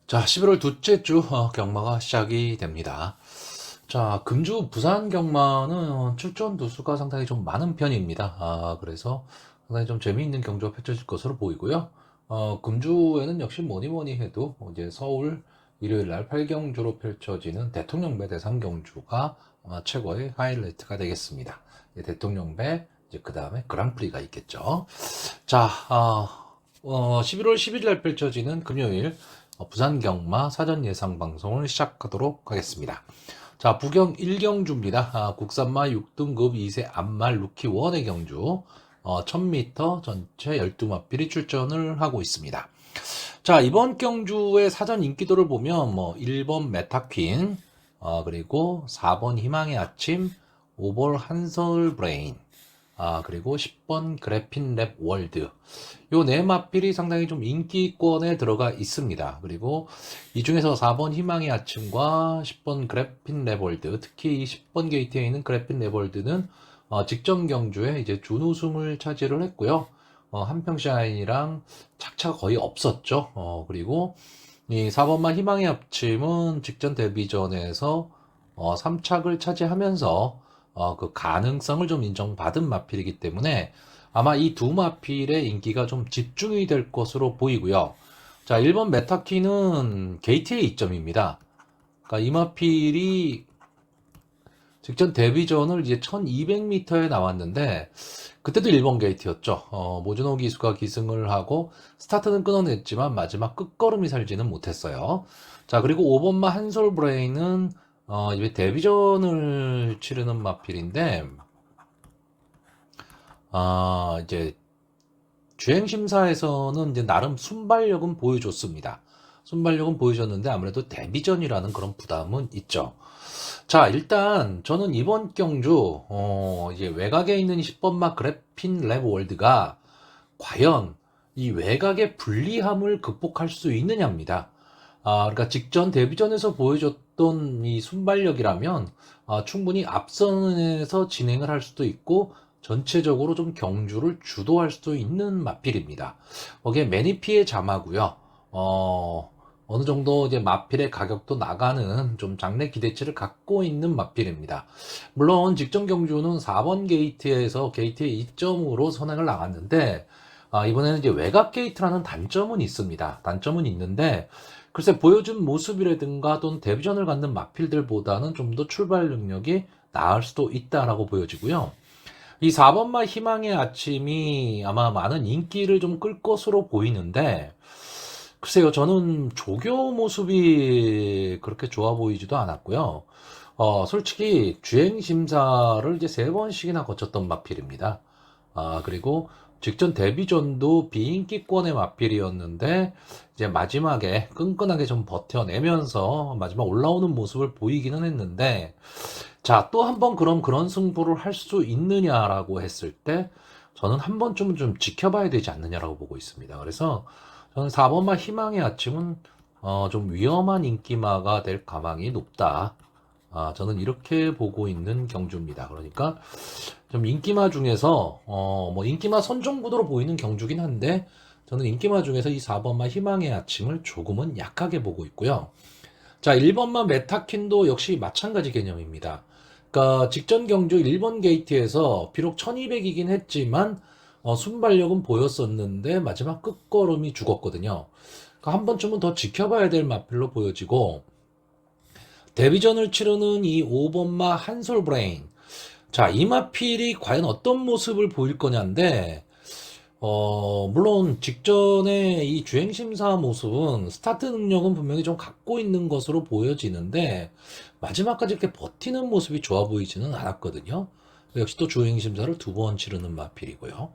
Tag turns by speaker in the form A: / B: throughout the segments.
A: 자, 11월 둘째 주 경마가 시작이 됩니다. 자, 금주 부산 경마는 출전 두수가 상당히 좀 많은 편입니다. 그래서 상당히 좀 재미있는 경주가 펼쳐질 것으로 보이고요. 금주에는 역시 뭐니 뭐니 해도 이제 서울 일요일 날 8경주로 펼쳐지는 대통령배 대상 경주가 아마 최고의 하이라이트가 되겠습니다. 대통령배, 이제 그 다음에 그랑프리가 있겠죠. 자, 11월 10일 날 펼쳐지는 금요일 부산 경마 사전 예상 방송을 시작하도록 하겠습니다. 자, 부경 1경주입니다. 국산마 6등급 2세 암말 루키 원의 경주 1000m 전체 12마필이 출전을 하고 있습니다. 자, 이번 경주의 사전 인기도를 보면 1번 메타퀸, 그리고 4번 희망의 아침, 5번 한솔 브레인, 그리고 10번 그래핀 랩 월드. 요 네 마필이 상당히 좀 인기권에 들어가 있습니다. 그리고 이 중에서 4번 희망의 아침과 10번 그래핀 랩 월드, 특히 이 10번 게이트에 있는 그래핀 랩 월드는 직전 경주에 이제 준우승을 차지를 했고요. 한평샤인이랑 착차가 거의 없었죠. 그리고 이 4번만 희망의 아침은 직전 데뷔전에서 3착을 차지하면서 그 가능성을 좀 인정받은 마필이기 때문에 아마 이 두 마필의 인기가 좀 집중이 될 것으로 보이고요. 자, 1번 메타키는 게이트의 이점입니다. 그러니까 이 마필이 직전 데뷔전을 이제 1200m에 나왔는데 그때도 1번 게이트였죠. 모즈노 기수가 기승을 하고 스타트는 끊어냈지만 마지막 끝걸음이 살지는 못했어요. 자, 그리고 5번마 한솔 브레인은 이제 데뷔전을 치르는 마필인데 이제 주행심사에서는 이제 나름 순발력은 보여줬습니다. 순발력은 보여줬는데 아무래도 데뷔전이라는 그런 부담은 있죠. 자, 일단 저는 이번 경주 이제 외곽에 있는 10번마 그래핀 랩 월드가 과연 이 외곽의 불리함을 극복할 수 있느냐입니다. 그러니까 직전 데뷔전에서 보여줬던 이 순발력이라면 충분히 앞선에서 진행을 할 수도 있고 전체적으로 좀 경주를 주도할 수도 있는 마필입니다. 거기에 매니피의 자마고요. 어느 정도 이제 마필의 가격도 나가는 좀 장래 기대치를 갖고 있는 마필입니다. 물론 직전 경주는 4번 게이트에서 게이트의 2점으로 선행을 나갔는데 이번에는 이제 외곽 게이트라는 단점은 있습니다. 단점은 있는데 글쎄 보여준 모습이라든가 또는 데뷔전을 갖는 마필들보다는 좀 더 출발 능력이 나을 수도 있다라고 보여지고요. 이 4번마 희망의 아침이 아마 많은 인기를 좀 끌 것으로 보이는데 글쎄요, 저는 조교 모습이 그렇게 좋아 보이지도 않았고요. 솔직히 주행 심사를 이제 3번씩이나 거쳤던 마필입니다. 그리고 직전 데뷔전도 비인기권의 마필이었는데 이제 마지막에 끈끈하게 좀 버텨내면서 마지막 올라오는 모습을 보이기는 했는데 자, 또 한 번 그런 승부를 할 수 있느냐라고 했을 때 저는 한 번쯤은 좀 지켜봐야 되지 않느냐라고 보고 있습니다. 그래서 저는 4번마 희망의 아침은 좀 위험한 인기마가 될 가망이 높다. 저는 이렇게 보고 있는 경주입니다. 그러니까 좀 인기마 중에서 뭐 인기마 선종 구도로 보이는 경주긴 한데 저는 인기마 중에서 이 4번마 희망의 아침을 조금은 약하게 보고 있고요. 자, 1번마 메타킨도 역시 마찬가지 개념입니다. 그러니까 직전 경주 1번 게이트에서 비록 1200이긴 했지만 순발력은 보였었는데 마지막 끝걸음이 죽었거든요. 그러니까 한 번쯤은 더 지켜봐야 될 마필로 보여지고 데뷔전을 치르는 이 5번마 한솔 브레인. 자, 이 마필이 과연 어떤 모습을 보일 거냐인데 물론 직전에 이 주행심사 모습은 스타트 능력은 분명히 좀 갖고 있는 것으로 보여지는데 마지막까지 이렇게 버티는 모습이 좋아 보이지는 않았거든요. 역시 또 주행심사를 2번 치르는 마필이고요.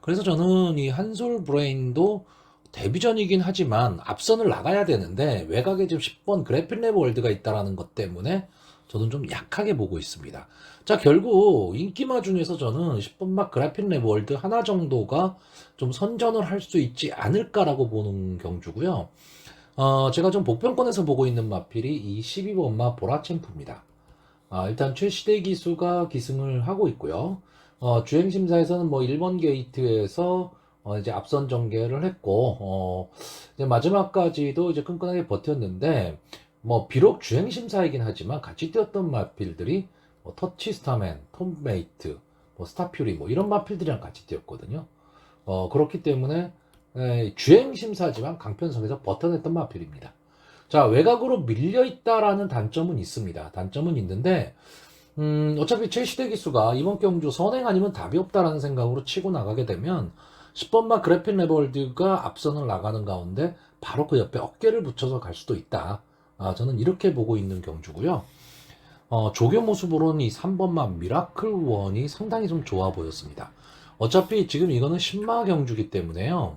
A: 그래서 저는 이 한솔 브레인도 데뷔전이긴 하지만 앞선을 나가야 되는데 외곽에 지금 10번 그래핀 레버 월드가 있다는 것 때문에 저는 좀 약하게 보고 있습니다. 자, 결국 인기마 중에서 저는 10번 막 그래핀 레버 월드 하나 정도가 좀 선전을 할 수 있지 않을까라고 보는 경주고요. 제가 좀 복병권에서 보고 있는 마필이 이 12번 마 보라챔프입니다. 일단 최시대 기수가 기승을 하고 있고요. 주행심사에서는 뭐 1번 게이트에서 이제 앞선 전개를 했고, 이제 마지막까지도 이제 끈끈하게 버텼는데, 뭐, 비록 주행 심사이긴 하지만 같이 뛰었던 마필들이 뭐, 터치스타맨, 톰메이트, 뭐, 스타퓨리, 뭐, 이런 마필들이랑 같이 뛰었거든요. 그렇기 때문에, 주행 심사지만 강편성에서 버텨냈던 마필입니다. 자, 외곽으로 밀려있다라는 단점은 있습니다. 단점은 있는데, 어차피 최시대 기수가 이번 경주 선행 아니면 답이 없다라는 생각으로 치고 나가게 되면 10번마 그래핀 레볼드가 앞선을 나가는 가운데 바로 그 옆에 어깨를 붙여서 갈 수도 있다. 저는 이렇게 보고 있는 경주고요. 조교 모습으로는 이 3번마 미라클 원이 상당히 좀 좋아 보였습니다. 어차피 지금 이거는 신마 경주기 때문에요.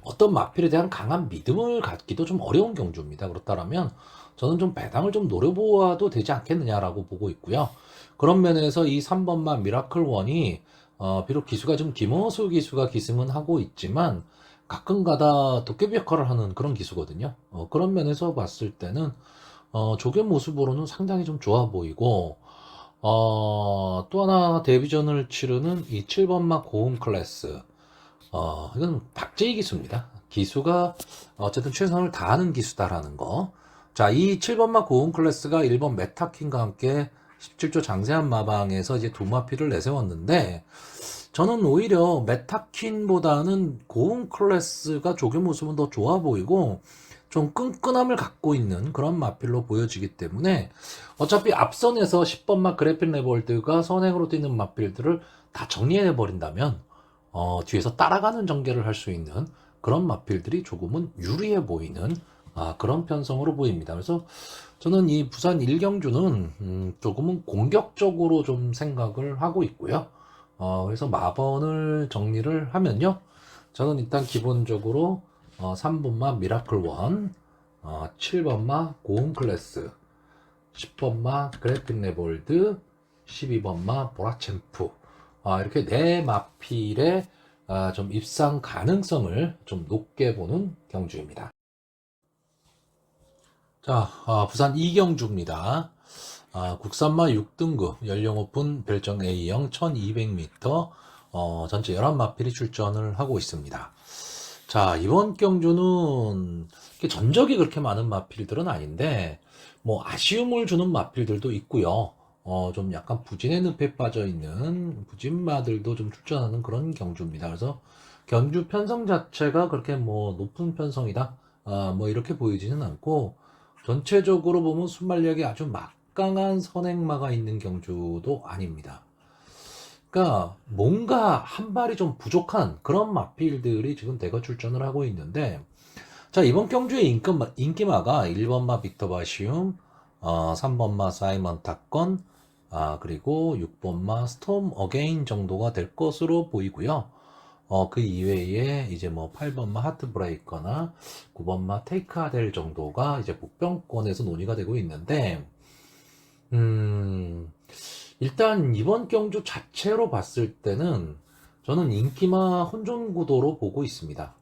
A: 어떤 마필에 대한 강한 믿음을 갖기도 좀 어려운 경주입니다. 그렇다면 저는 좀 배당을 좀 노려보아도 되지 않겠느냐라고 보고 있고요. 그런 면에서 이 3번마 미라클 원이 비록 기수가 좀 김호수 기수가 기승은 하고 있지만 가끔가다 도깨비 역할을 하는 그런 기수거든요. 그런 면에서 봤을 때는 조교 모습으로는 상당히 좀 좋아 보이고 또 하나 데뷔전을 치르는 이 7번마 고음 클래스 이건 박제희 기수입니다. 기수가 어쨌든 최선을 다하는 기수다라는 거. 자, 이 7번마 고음 클래스가 1번 메타킨과 함께 17조 장세한 마방에서 이제 두 마피를 내세웠는데, 저는 오히려 메타킨보다는 고음 클래스가 조교 모습은 더 좋아 보이고, 좀 끈끈함을 갖고 있는 그런 마필로 보여지기 때문에, 어차피 앞선에서 10번마 그래핀 레볼드가 선행으로 뛰는 마필들을 다 정리해버린다면, 뒤에서 따라가는 전개를 할 수 있는 그런 마필들이 조금은 유리해 보이는 그런 편성으로 보입니다. 그래서 저는 이 부산 1경주는 조금은 공격적으로 좀 생각을 하고 있고요. 그래서 마번을 정리를 하면요. 저는 일단 기본적으로 3번마 미라클 원, 7번마 고음 클래스, 10번마 그래핀 레볼드, 12번마 보라챔프 이렇게 네 마필의 좀 입상 가능성을 좀 높게 보는 경주입니다. 자, 부산 이경주입니다. 국산마 6등급 연령 오픈 별정 A형 1200m 전체 11마필이 출전을 하고 있습니다. 자, 이번 경주는 전적이 그렇게 많은 마필들은 아닌데 뭐 아쉬움을 주는 마필들도 있고요. 좀 약간 부진의 늪에 빠져 있는 부진마들도 좀 출전하는 그런 경주입니다. 그래서 경주 편성 자체가 그렇게 뭐 높은 편성이다, 뭐 이렇게 보이지는 않고 전체적으로 보면 순발력이 아주 막강한 선행마가 있는 경주도 아닙니다. 그러니까 뭔가 한 발이 좀 부족한 그런 마필들이 지금 대거 출전을 하고 있는데, 자, 이번 경주의 인기마가 1번마 빅터 바시움, 3번마 사이먼 타건, 그리고 6번마 스톰 어게인 정도가 될 것으로 보이고요. 그 이외에 이제 뭐 8번마 하트 브레이커나 9번마 테이크 아델 정도가 이제 복병권에서 논의가 되고 있는데, 일단 이번 경주 자체로 봤을 때는 저는 인기마 혼종 구도로 보고 있습니다.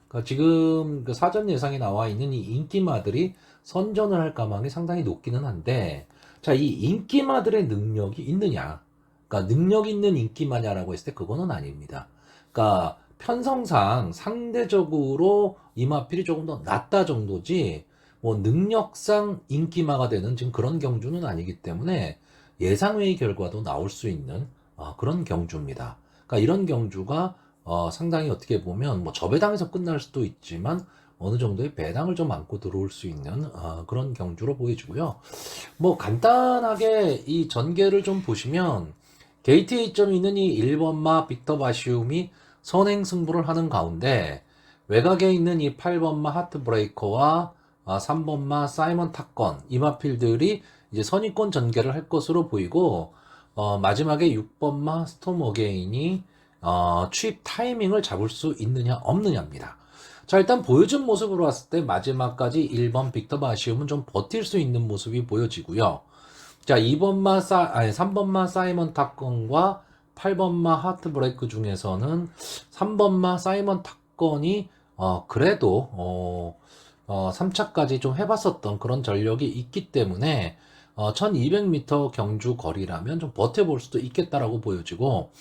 A: 그러니까 지금 그 사전 예상에 나와 있는 이 인기마들이 선전을 할 가망이 상당히 높기는 한데, 자, 이 인기마들의 능력이 있느냐? 그러니까 능력 있는 인기마냐라고 했을 때 그거는 아닙니다. 그러니까 편성상 상대적으로 이마필이 조금 더 낫다 정도지, 뭐 능력상 인기마가 되는 지금 그런 경주는 아니기 때문에 예상외의 결과도 나올 수 있는 그런 경주입니다. 그러니까 이런 경주가 상당히 어떻게 보면 뭐 저배당에서 끝날 수도 있지만 어느 정도의 배당을 좀 안고 들어올 수 있는 그런 경주로 보여지고요. 뭐 간단하게 이 전개를 좀 보시면 게이트 A점이 있는 이 1번마 빅터 바시움이 선행 승부를 하는 가운데 외곽에 있는 이 8번마 하트 브레이커와 3번마 사이먼 타건 이마필들이 이제 선의권 전개를 할 것으로 보이고, 마지막에 6번마 스톰 어게인이 취입 타이밍을 잡을 수 있느냐 없느냐입니다. 자, 일단 보여준 모습으로 봤을 때 마지막까지 1번 빅터 바시움은 좀 버틸 수 있는 모습이 보여지고요. 자, 3번마 사이먼 타건과 8번마 하트 브레이크 중에서는 3번마 사이먼 타건이 그래도 3차까지 좀 해봤었던 그런 전력이 있기 때문에 1200m 경주 거리라면 좀 버텨볼 수도 있겠다라고 보여지고,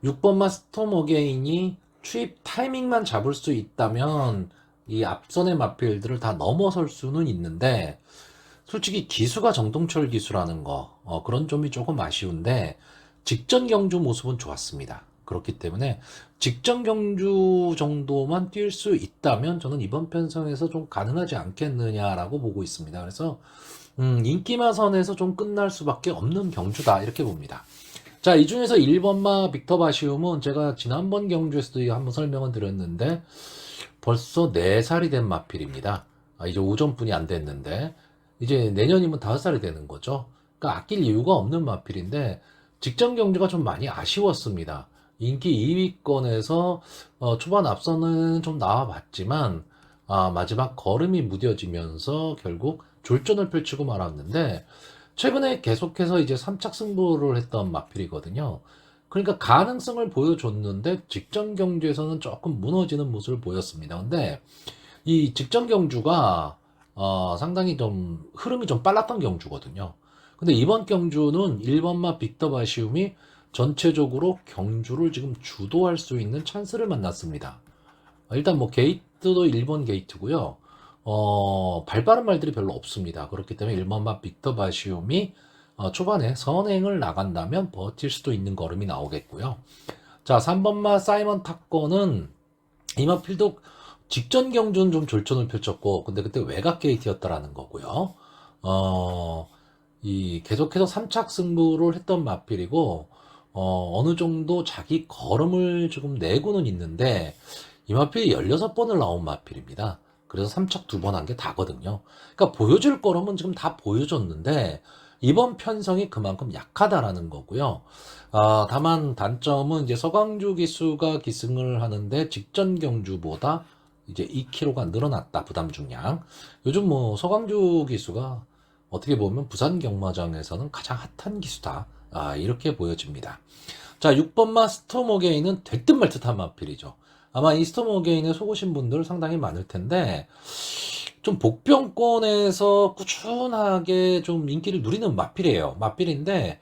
A: 6번마 스톰 어게인이 추입 타이밍만 잡을 수 있다면 이 앞선의 마필들을 다 넘어설 수는 있는데, 솔직히 기수가 정동철 기수라는 거, 그런 점이 조금 아쉬운데, 직전 경주 모습은 좋았습니다. 그렇기 때문에 직전 경주 정도만 뛸 수 있다면 저는 이번 편성에서 좀 가능하지 않겠느냐라고 보고 있습니다. 그래서 인기마선에서 좀 끝날 수밖에 없는 경주다, 이렇게 봅니다. 자, 이 중에서 1번마 빅터 바시움은 제가 지난번 경주에서도 한번 설명을 드렸는데 벌써 4살이 된 마필입니다. 이제 오전뿐이 안 됐는데 이제 내년이면 5살이 되는 거죠. 그러니까 아낄 이유가 없는 마필인데 직전 경주가 좀 많이 아쉬웠습니다. 인기 2위권에서 초반 앞서는 좀 나와봤지만 마지막 걸음이 무뎌지면서 결국 졸전을 펼치고 말았는데, 최근에 계속해서 이제 3착 승부를 했던 마필이거든요. 그러니까 가능성을 보여줬는데 직전 경주에서는 조금 무너지는 모습을 보였습니다. 근데 이 직전 경주가 상당히 좀 흐름이 좀 빨랐던 경주거든요. 근데 이번 경주는 1번마 빅터 바시움이 전체적으로 경주를 지금 주도할 수 있는 찬스를 만났습니다. 일단 뭐 게이트도 1번 게이트고요. 발빠른 말들이 별로 없습니다. 그렇기 때문에 1번마 빅터 바시움이 초반에 선행을 나간다면 버틸 수도 있는 걸음이 나오겠고요. 자, 3번마 사이먼 탑건은 이마필도 직전 경주는 좀 졸전을 펼쳤고, 근데 그때 외곽 게이트였다라는 거고요. 이 계속해서 3착 승부를 했던 마필이고, 어느 정도 자기 걸음을 지금 내고는 있는데, 이 마필이 16번을 나온 마필입니다. 그래서 3착 2번 한 게 다거든요. 그러니까 보여줄 걸음은 지금 다 보여줬는데, 이번 편성이 그만큼 약하다라는 거고요. 다만 단점은 이제 서광주 기수가 기승을 하는데 직전 경주보다 이제 2kg가 늘어났다, 부담 중량. 요즘 뭐 서광주 기수가 어떻게 보면 부산 경마장에서는 가장 핫한 기수다, 이렇게 보여집니다. 자, 6번마 스톰 어게인은 될 듯 말 듯한 마필이죠. 아마 이 스톰 어게인에 속으신 분들 상당히 많을 텐데, 좀 복병권에서 꾸준하게 좀 인기를 누리는 마필이에요. 마필인데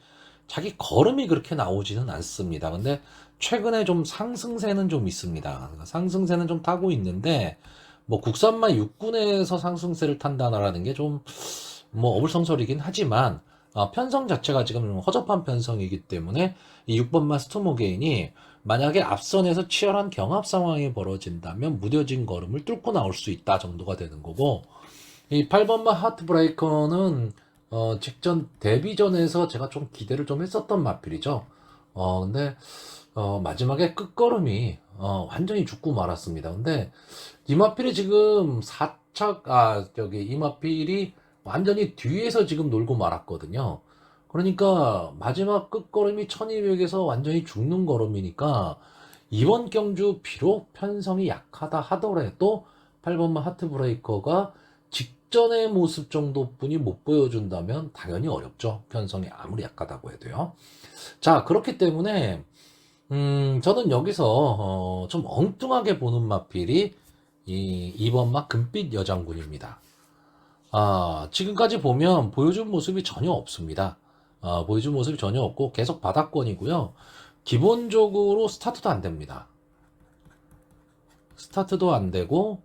A: 자기 걸음이 그렇게 나오지는 않습니다. 근데 최근에 좀 상승세는 좀 있습니다. 상승세는 좀 타고 있는데, 뭐 국산마 육군에서 상승세를 탄다라는 게 좀 뭐 어불성설이긴 하지만, 편성 자체가 지금 허접한 편성이기 때문에 이 6번마 스톰어게인이 만약에 앞선에서 치열한 경합 상황이 벌어진다면 무뎌진 걸음을 뚫고 나올 수 있다 정도가 되는 거고, 이 8번마 하트브레이커는 직전 데뷔전에서 제가 좀 기대를 좀 했었던 마필이죠. 근데 마지막에 끝걸음이 완전히 죽고 말았습니다. 근데 이 마필이 지금 4착, 이 마필이 완전히 뒤에서 지금 놀고 말았거든요. 그러니까 마지막 끝걸음이 1200에서 완전히 죽는 걸음이니까 이번 경주 비록 편성이 약하다 하더라도 8번마 하트브레이커가 직전의 모습 정도뿐이 못 보여준다면 당연히 어렵죠. 편성이 아무리 약하다고 해도요. 자, 그렇기 때문에 저는 여기서 좀 엉뚱하게 보는 마필이 이 2번마 금빛 여장군입니다. 지금까지 보면 보여준 모습이 전혀 없습니다. 보여준 모습이 전혀 없고 계속 바닥권이고요. 기본적으로 스타트도 안 됩니다. 스타트도 안 되고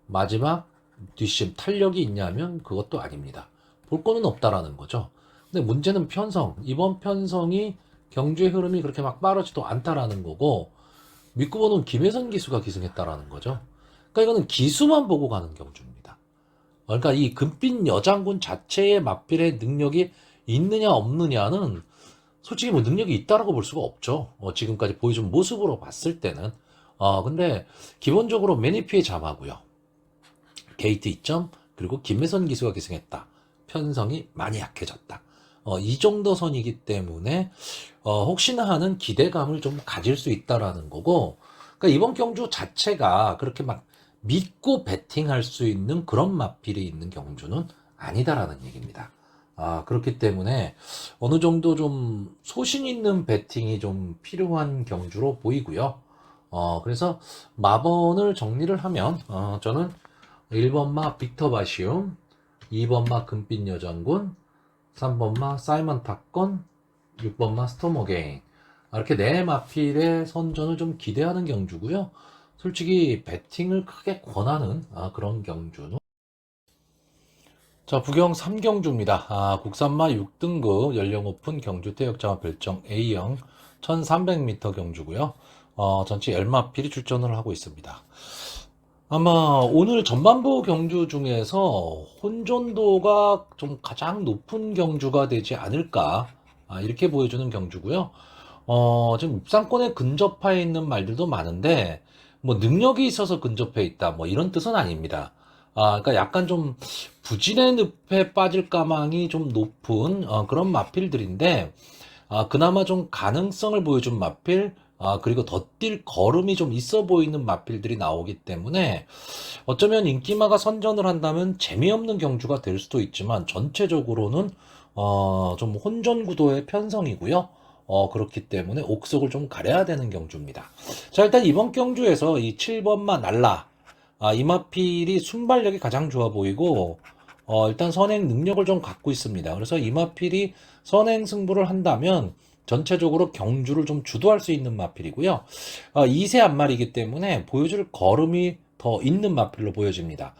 A: 마지막 뒷심 탄력이 있냐면 그것도 아닙니다. 볼 거는 없다라는 거죠. 근데 문제는 편성. 이번 편성이 경주의 흐름이 그렇게 막 빠르지도 않다라는 거고, 믿고 보는 김혜선 기수가 기승했다라는 거죠. 그러니까 이거는 기수만 보고 가는 경주입니다. 그러니까 이 금빛 여장군 자체의 마필의 능력이 있느냐 없느냐는 솔직히 뭐 능력이 있다라고 볼 수가 없죠. 지금까지 보여준 모습으로 봤을 때는. 근데 기본적으로 매니피의 잠하고요. 게이트 2점, 그리고 김혜선 기수가 기승했다. 편성이 많이 약해졌다. 이 정도 선이기 때문에 혹시나 하는 기대감을 좀 가질 수 있다라는 거고, 그러니까 이번 경주 자체가 그렇게 막 믿고 베팅할 수 있는 그런 마필이 있는 경주는 아니다라는 얘기입니다. 그렇기 때문에 어느 정도 좀 소신 있는 베팅이 좀 필요한 경주로 보이고요. 그래서 마번을 정리를 하면 저는 1번마 빅터 바시움, 2번마 금빛 여장군, 3번마 사이먼 탑건, 6번마 스톰 어게인. 이렇게 내 마필의 선전을 좀 기대하는 경주고요. 솔직히 배팅을 크게 권하는 그런 경주는 자, 부경 3경주입니다. 국산마 6등급 연령 오픈 경주 태역장화 별정 A형 1300m 경주고요. 전체 10마필이 출전을 하고 있습니다. 아마 오늘 전반부 경주 중에서 혼전도가 좀 가장 높은 경주가 되지 않을까, 이렇게 보여주는 경주고요. 지금 입상권에 근접해 있는 말들도 많은데, 뭐 능력이 있어서 근접해 있다, 뭐 이런 뜻은 아닙니다. 그러니까 약간 좀 부진의 늪에 빠질 가망이 좀 높은 그런 마필들인데, 그나마 좀 가능성을 보여준 마필, 그리고 더 뛸 걸음이 좀 있어 보이는 마필들이 나오기 때문에 어쩌면 인기마가 선전을 한다면 재미없는 경주가 될 수도 있지만 전체적으로는 좀 혼전 구도의 편성이고요. 그렇기 때문에 옥석을 좀 가려야 되는 경주입니다. 자, 일단 이번 경주에서 이 7번마 날라, 이마필이 순발력이 가장 좋아 보이고, 일단 선행 능력을 좀 갖고 있습니다. 그래서 이마필이 선행 승부를 한다면 전체적으로 경주를 좀 주도할 수 있는 마필이고요. 2세 안말이기 때문에 보여줄 걸음이 더 있는 마필로 보여집니다.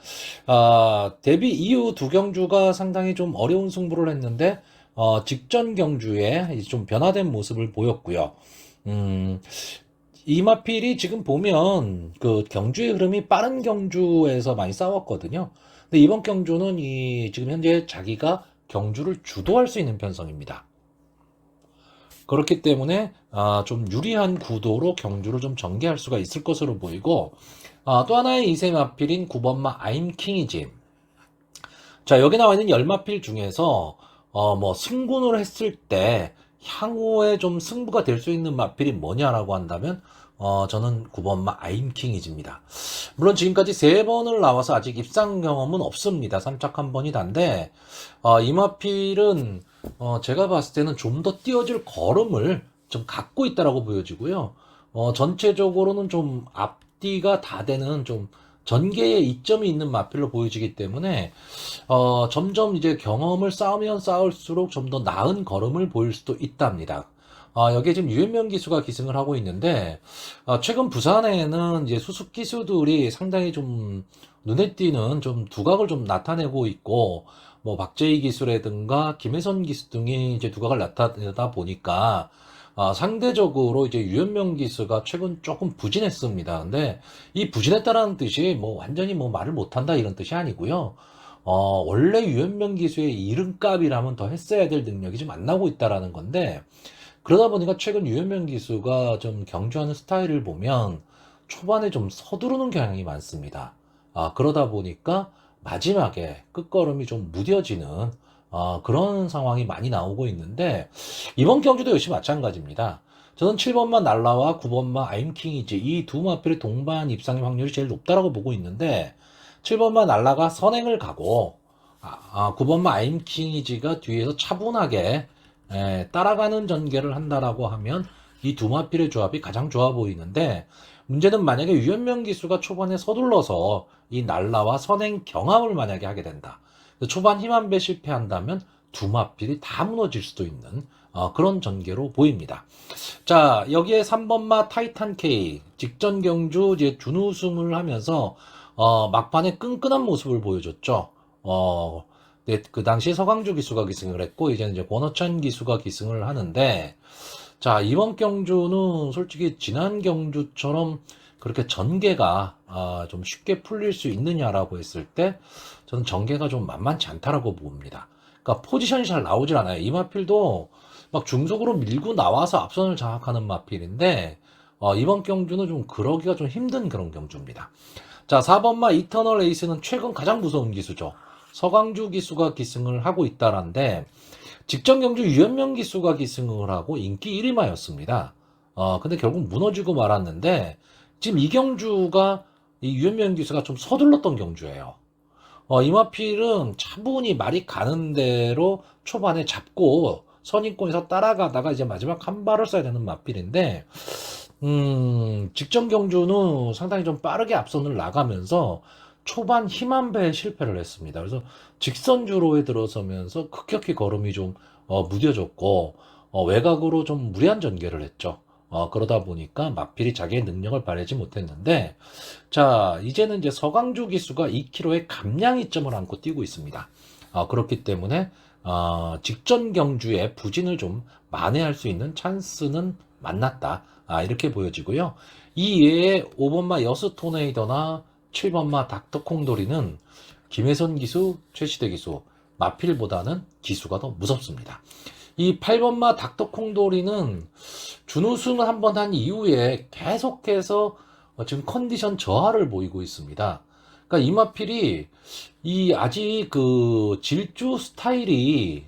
A: 데뷔 이후 두 경주가 상당히 좀 어려운 승부를 했는데, 직전 경주에 좀 변화된 모습을 보였고요. 이마필이 지금 보면 그 경주의 흐름이 빠른 경주에서 많이 싸웠거든요. 근데 이번 경주는 지금 현재 자기가 경주를 주도할 수 있는 편성입니다. 그렇기 때문에 좀 유리한 구도로 경주를 좀 전개할 수가 있을 것으로 보이고, 또 하나의 2세 마필인 9번마 아임킹이지. 자, 여기 나와 있는 10마필 중에서 뭐 승군을 했을 때 향후에 좀 승부가 될 수 있는 마필이 뭐냐라고 한다면 저는 9번마 아임킹이즈입니다. 물론 지금까지 3번을 나와서 아직 입상 경험은 없습니다. 3착 한 번이 단데 이 마필은 제가 봤을 때는 좀 더 띄워줄 걸음을 좀 갖고 있다라고 보여지고요. 전체적으로는 좀 앞뒤가 다 되는 좀 전개의 이점이 있는 마필로 보여지기 때문에 점점 이제 경험을 쌓으면 쌓을수록 좀 더 나은 걸음을 보일 수도 있답니다. 여기에 지금 유현명 기수가 기승을 하고 있는데, 최근 부산에는 이제 수습 기수들이 상당히 좀 눈에 띄는 좀 두각을 좀 나타내고 있고, 뭐 박재희 기수라든가 김혜선 기수 등이 이제 두각을 나타내다 보니까, 상대적으로 이제 유현명 기수가 최근 조금 부진했습니다. 근데 이 부진했다라는 뜻이 뭐 완전히 뭐 말을 못한다 이런 뜻이 아니고요. 원래 유현명 기수의 이름값이라면 더 했어야 될 능력이 좀 안 나오고 있다라는 건데, 그러다 보니까 최근 유현명 기수가 좀 경주하는 스타일을 보면 초반에 좀 서두르는 경향이 많습니다. 그러다 보니까 마지막에 끝걸음이 좀 무뎌지는 그런 상황이 많이 나오고 있는데, 이번 경주도 역시 마찬가지입니다. 저는 7번마 날라와 9번마 아임킹이지 이 두 마필의 동반 입상의 확률이 제일 높다라고 보고 있는데, 7번마 날라가 선행을 가고 9번마 아임킹이지가 뒤에서 차분하게 따라가는 전개를 한다라고 하면 이 두 마필의 조합이 가장 좋아 보이는데, 문제는 만약에 유현명 기수가 초반에 서둘러서 이 날라와 선행 경합을 만약에 하게 된다. 초반 힘 한 배 실패한다면 두 마필이 다 무너질 수도 있는 그런 전개로 보입니다. 자, 여기에 3번마 타이탄 K 직전 경주 이제 준우승을 하면서 막판에 끈끈한 모습을 보여줬죠. 네, 그 당시 서강주 기수가 기승을 했고 이제 권호찬 기수가 기승을 하는데, 자, 이번 경주는 솔직히 지난 경주처럼 그렇게 전개가 좀 쉽게 풀릴 수 있느냐라고 했을 때 저는 전개가 좀 만만치 않다라고 봅니다. 그러니까 포지션이 잘 나오질 않아요. 이 마필도 막 중속으로 밀고 나와서 앞선을 장악하는 마필인데 이번 경주는 좀 그러기가 좀 힘든 그런 경주입니다. 자, 4번마 이터널 에이스는 최근 가장 무서운 기수죠. 서강주 기수가 기승을 하고 있다란데, 직전 경주 유현명 기수가 기승을 하고 인기 1위마였습니다. 근데 결국 무너지고 말았는데, 지금 이 경주가 이 유현명 기수가 좀 서둘렀던 경주예요. 이마필은 차분히 말이 가는 대로 초반에 잡고 선입권에서 따라가다가 이제 마지막 한 발을 써야 되는 마필인데, 직전 경주는 상당히 좀 빠르게 앞선을 나가면서 초반 힘 한 배에 실패를 했습니다. 그래서 직선주로에 들어서면서 급격히 걸음이 좀 무뎌졌고, 외곽으로 좀 무리한 전개를 했죠. 그러다 보니까 마필이 자기의 능력을 발휘하지 못했는데, 자, 이제는 이제 서강주 기수가 2km의 감량이점을 안고 뛰고 있습니다. 그렇기 때문에 직전 경주에 부진을 좀 만회할 수 있는 찬스는 만났다. 이렇게 보여지고요. 이외에 5번마 여수 토네이더나 7번마 닥터 콩돌이는 김혜선 기수, 최시대 기수, 마필보다는 기수가 더 무섭습니다. 이 8번마 닥터 콩돌이는 준우승을 한번 한 이후에 계속해서 지금 컨디션 저하를 보이고 있습니다. 그러니까 이 마필이 이 아직 그 질주 스타일이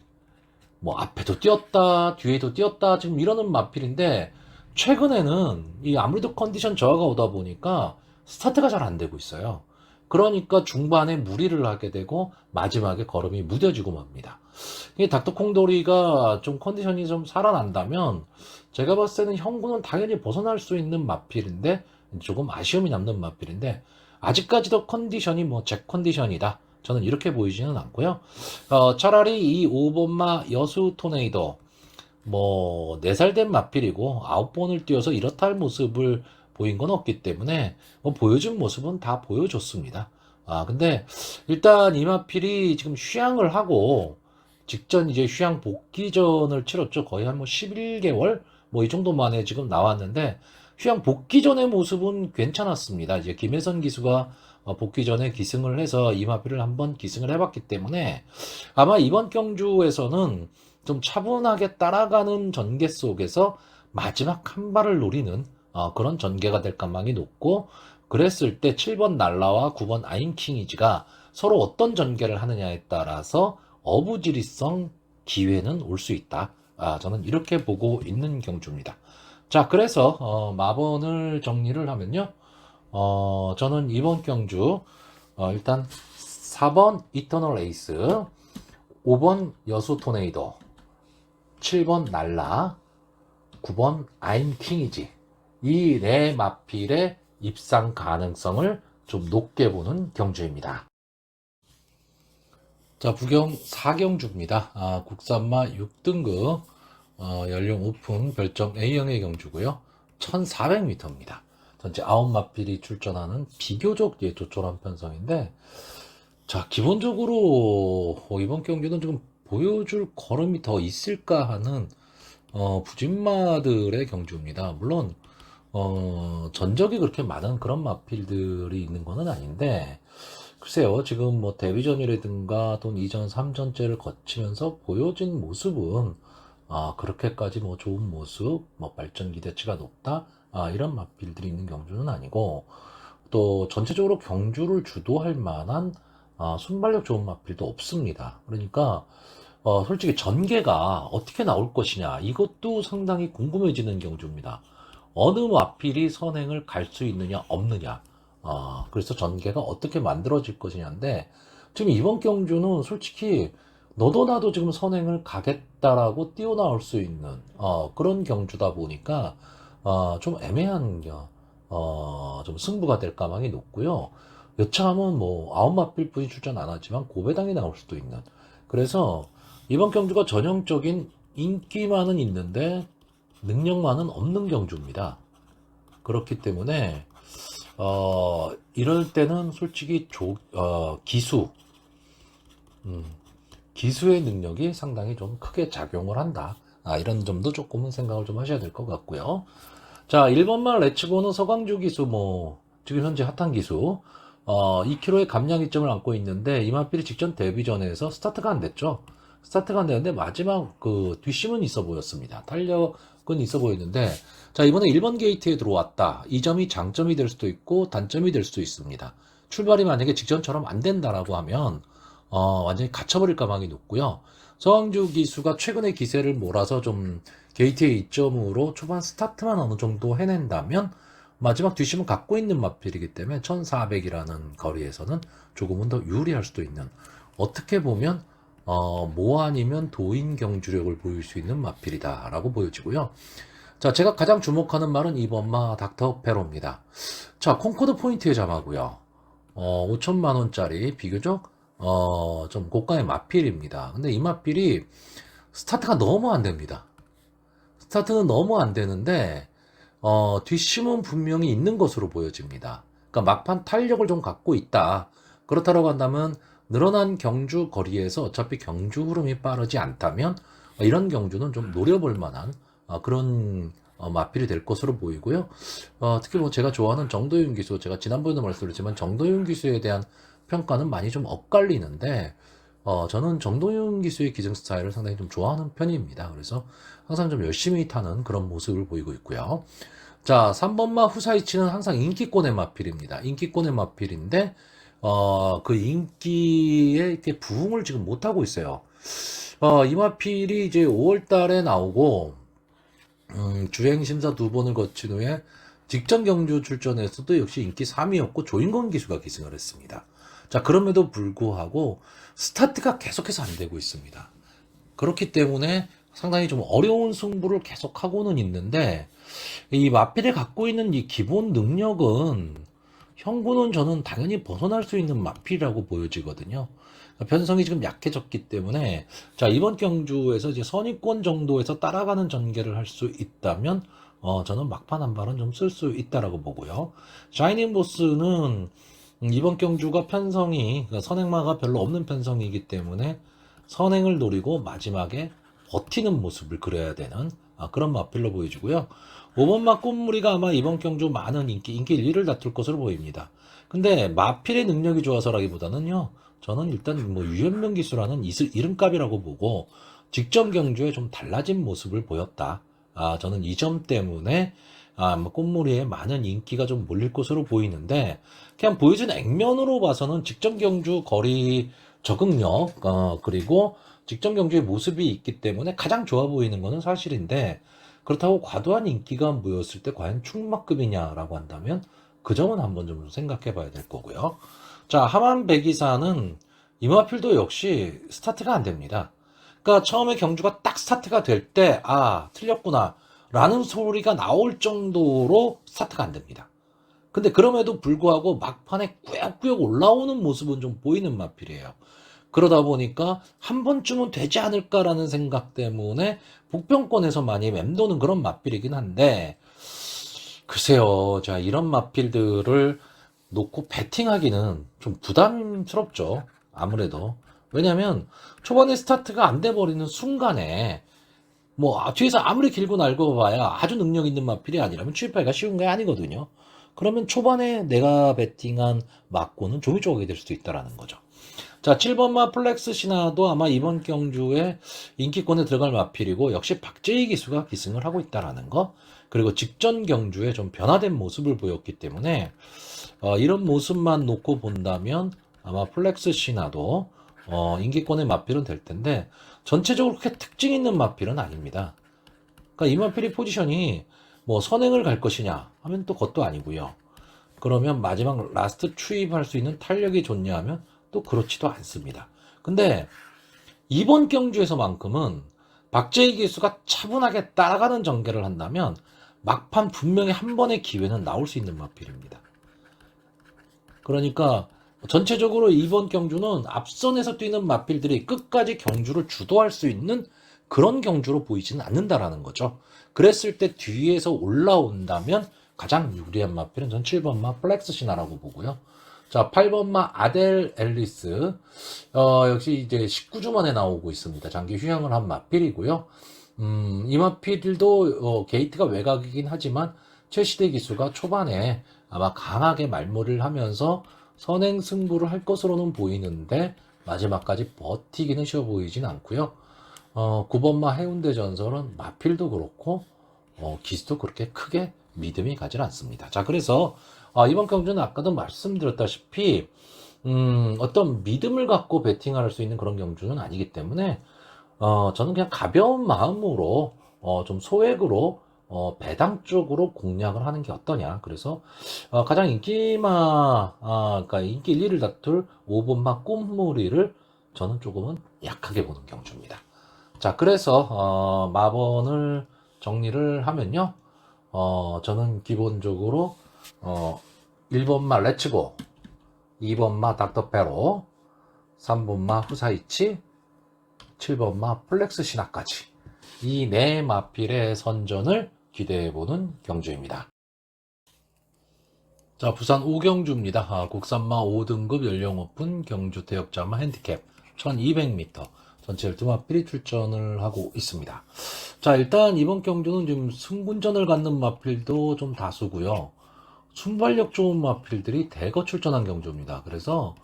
A: 뭐 앞에도 뛰었다 뒤에도 뛰었다 지금 이러는 마필인데, 최근에는 이 아무래도 컨디션 저하가 오다 보니까 스타트가 잘 안 되고 있어요. 그러니까 중반에 무리를 하게 되고 마지막에 걸음이 무뎌지고 맙니다. 이 닥터 콩돌이가 좀 컨디션이 좀 살아난다면 제가 봤을 때는 형구는 당연히 벗어날 수 있는 마필인데, 조금 아쉬움이 남는 마필인데, 아직까지도 컨디션이 뭐 제 컨디션이다, 저는 이렇게 보이지는 않고요. 차라리 이 5번마 여수 토네이도 뭐 4살 된 마필이고 9번을 뛰어서 이렇다 할 모습을 보인 건 없기 때문에 뭐 보여준 모습은 다 보여줬습니다. 근데 일단 이 마필이 지금 휴양을 하고 직전 이제 휴양 복귀전을 치렀죠. 거의 한 뭐 11개월 뭐 이 정도 만에 지금 나왔는데, 휴양 복귀 전의 모습은 괜찮았습니다. 이제 김혜선 기수가 복귀 전에 기승을 해서 이 마필을 한번 기승을 해봤기 때문에 아마 이번 경주에서는 좀 차분하게 따라가는 전개 속에서 마지막 한 발을 노리는 그런 전개가 될 가망이 높고, 그랬을 때 7번 날라와 9번 아임킹이지가 서로 어떤 전개를 하느냐에 따라서 어부지리성 기회는 올 수 있다. 저는 이렇게 보고 있는 경주입니다. 자, 그래서 마번을 정리를 하면요. 저는 이번 경주 일단 4번 이터널 에이스, 5번 여수 토네이도, 7번 날라, 9번 아임 킹이지, 이 네 마필의 입상 가능성을 좀 높게 보는 경주입니다. 자, 부경 4경주입니다. 국산마 6등급, 연령 오픈 별점 A형의 경주고요. 1400m입니다. 전체 9마필이 출전하는 비교적 조촐한 편성인데, 자, 기본적으로 이번 경기는 지금 보여줄 걸음이 더 있을까 하는 부진마들의 경주입니다. 물론 전적이 그렇게 많은 그런 마필들이 있는 것은 아닌데, 글쎄요, 지금 뭐 데뷔전이라든가 돈 2전, 3전째를 거치면서 보여진 모습은 그렇게까지 뭐 좋은 모습, 뭐 발전 기대치가 높다, 이런 마필들이 있는 경주는 아니고, 또 전체적으로 경주를 주도할 만한 순발력 좋은 마필도 없습니다. 그러니까 솔직히 전개가 어떻게 나올 것이냐, 이것도 상당히 궁금해지는 경주입니다. 어느 마필이 선행을 갈 수 있느냐 없느냐, 그래서 전개가 어떻게 만들어질 것이냐인데, 지금 이번 경주는 솔직히 너도 나도 지금 선행을 가겠다라고 뛰어나올 수 있는 그런 경주다 보니까 좀 애매한 좀 승부가 될 가망이 높고요. 여차하면 뭐 9마필 뿐이 출전 안 하지만 고배당이 나올 수도 있는, 그래서 이번 경주가 전형적인 인기만은 있는데 능력만은 없는 경주입니다. 그렇기 때문에 이럴 때는 솔직히 기수, 기수의 능력이 상당히 좀 크게 작용을 한다. 이런 점도 조금은 생각을 좀 하셔야 될 것 같고요. 자, 1번만 레츠고는 서강주 기수, 뭐 지금 현재 핫한 기수, 2km의 감량 이점을 안고 있는데, 이마필이 직전 데뷔전에서 스타트가 안 됐죠. 스타트가 안 되는데 마지막 그 뒷심은 있어 보였습니다. 탄력은 있어 보였는데, 자, 이번에 1번 게이트에 들어왔다. 이 점이 장점이 될 수도 있고 단점이 될 수도 있습니다. 출발이 만약에 직전처럼 안 된다라고 하면 완전히 갇혀버릴 가망이 높고요. 서강주 기수가 최근에 기세를 몰아서 좀 게이트의 이점으로 초반 스타트만 어느 정도 해낸다면 마지막 뒷심은 갖고 있는 마필이기 때문에 1400이라는 거리에서는 조금은 더 유리할 수도 있는, 어떻게 보면 모 아니면 도인 경주력을 보일 수 있는 마필이다 라고 보여지고요. 자, 제가 가장 주목하는 말은 2번마 닥터 페로입니다. 자, 콩코드 포인트의 자마고요. 5천만원짜리 비교적 좀 고가의 마필입니다. 근데 이 마필이 스타트가 너무 안 됩니다. 스타트는 너무 안 되는데 뒷심은 분명히 있는 것으로 보여집니다. 그러니까 막판 탄력을 좀 갖고 있다. 그렇다고 한다면 늘어난 경주 거리에서 어차피 경주 흐름이 빠르지 않다면 이런 경주는 좀 노려볼 만한 그런 마필이 될 것으로 보이고요. 특히 뭐 제가 좋아하는 정도윤 기수, 제가 지난번에도 말씀드렸지만 정도윤 기수에 대한 평가는 많이 좀 엇갈리는데 저는 정도윤 기수의 기승 스타일을 상당히 좀 좋아하는 편입니다. 그래서 항상 좀 열심히 타는 그런 모습을 보이고 있고요. 자, 3번마 후사이치는 항상 인기권의 마필입니다. 인기권의 마필인데 그 인기에 이렇게 부응을 지금 못하고 있어요. 이 마필이 이제 5월 달에 나오고 주행 심사 2번을 거친 후에 직전 경주 출전에서도 역시 인기 3위였고 조인권 기수가 기승을 했습니다. 자, 그럼에도 불구하고 스타트가 계속해서 안 되고 있습니다. 그렇기 때문에 상당히 좀 어려운 승부를 계속하고는 있는데 이 마필이 갖고 있는 이 기본 능력은 형구는 저는 당연히 벗어날 수 있는 마필이라고 보여지거든요. 편성이 지금 약해졌기 때문에 자, 이번 경주에서 이제 선입권 정도에서 따라가는 전개를 할 수 있다면 저는 막판 한 발은 좀 쓸 수 있다라고 보고요. 샤이닝 보스는 이번 경주가 편성이 그러니까 선행마가 별로 없는 편성이기 때문에 선행을 노리고 마지막에 버티는 모습을 그려야 되는 그런 마필로 보여지고요. 5번마 꽃무리가 아마 이번 경주 많은 인기 1위를 다툴 것으로 보입니다. 근데 마필의 능력이 좋아서라기보다는요, 저는 일단 뭐 유현명 기수라는 이름값이라고 보고 직전 경주에 좀 달라진 모습을 보였다. 저는 이 점 때문에 뭐 꽃무리에 많은 인기가 좀 몰릴 것으로 보이는데 그냥 보여준 액면으로 봐서는 직전 경주 거리 적응력 그리고 직전 경주의 모습이 있기 때문에 가장 좋아 보이는 것은 사실인데 그렇다고 과도한 인기가 모였을 때 과연 충막급이냐라고 한다면 그 점은 한번 좀 생각해 봐야 될 거고요. 자, 하만 백이사는 이마필도 역시 스타트가 안 됩니다. 그러니까 처음에 경주가 딱 스타트가 될 때 틀렸구나 라는 소리가 나올 정도로 스타트가 안 됩니다. 근데 그럼에도 불구하고 막판에 꾸역꾸역 올라오는 모습은 좀 보이는 마필이에요. 그러다 보니까 한 번쯤은 되지 않을까라는 생각 때문에 복병권에서 많이 맴도는 그런 마필이긴 한데 글쎄요, 자, 이런 마필들을 놓고 배팅하기는 좀 부담스럽죠. 아무래도. 왜냐면 초반에 스타트가 안 돼버리는 순간에 뭐 뒤에서 아무리 길고 날고 봐야 아주 능력 있는 마필이 아니라면 취입하기가 쉬운 게 아니거든요. 그러면 초반에 내가 배팅한 막고는 종이 조각이 될 수도 있다라는 거죠. 자, 7번마 플렉스 신화도 아마 이번 경주에 인기권에 들어갈 마필이고 역시 박재희 기수가 기승을 하고 있다라는 거. 그리고 직전 경주에 좀 변화된 모습을 보였기 때문에 이런 모습만 놓고 본다면 아마 플렉스 신화도 인기권의 마필은 될 텐데 전체적으로 그렇게 특징 있는 마필은 아닙니다. 그러니까 이 마필의 포지션이 뭐 선행을 갈 것이냐 하면 또 그것도 아니고요. 그러면 마지막 라스트 추입할 수 있는 탄력이 좋냐 하면 또 그렇지도 않습니다. 근데 이번 경주에서만큼은 박재희 기수가 차분하게 따라가는 전개를 한다면 막판 분명히 한 번의 기회는 나올 수 있는 마필입니다. 그러니까 전체적으로 이번 경주는 앞선에서 뛰는 마필들이 끝까지 경주를 주도할 수 있는 그런 경주로 보이지는 않는다라는 거죠. 그랬을 때 뒤에서 올라온다면 가장 유리한 마필은 전 7번마 플렉스 신화라고 보고요. 자, 8번마 아델 앨리스 역시 이제 19주 만에 나오고 있습니다. 장기 휴양을 한 마필이고요. 이 마필도 게이트가 외곽이긴 하지만 최시대 기수가 초반에 아마 강하게 말몰이를 하면서 선행 승부를 할 것으로는 보이는데 마지막까지 버티기는 쉬워 보이진 않고요. 9번마 해운대 전설은 마필도 그렇고 기수도 그렇게 크게 믿음이 가지 않습니다. 자, 그래서 이번 경주는 아까도 말씀드렸다시피 어떤 믿음을 갖고 배팅할 수 있는 그런 경주는 아니기 때문에 저는 그냥 가벼운 마음으로 좀 소액으로 배당 쪽으로 공략을 하는 게 어떠냐. 그래서 가장 그러니까 인기 1, 2를 다툴 5번마 꽃무리를 저는 조금은 약하게 보는 경주입니다. 자, 그래서 마번을 정리를 하면요. 저는 기본적으로 1번마 레츠고, 2번마 닥터페로, 3번마 후사이치, 7번마 플렉스 신화까지 이 네 마필의 선전을 기대해보는 경주입니다. 자, 부산 오경주입니다. 국산마 5등급 연령 오픈 경주 대역자마 핸디캡 1200m 전체 12마필이 출전을 하고 있습니다. 자, 일단 이번 경주는 지금 승분전을 갖는 마필도 좀 다수고요. 순발력 좋은 마필들이 대거 출전한 경주입니다. 그래서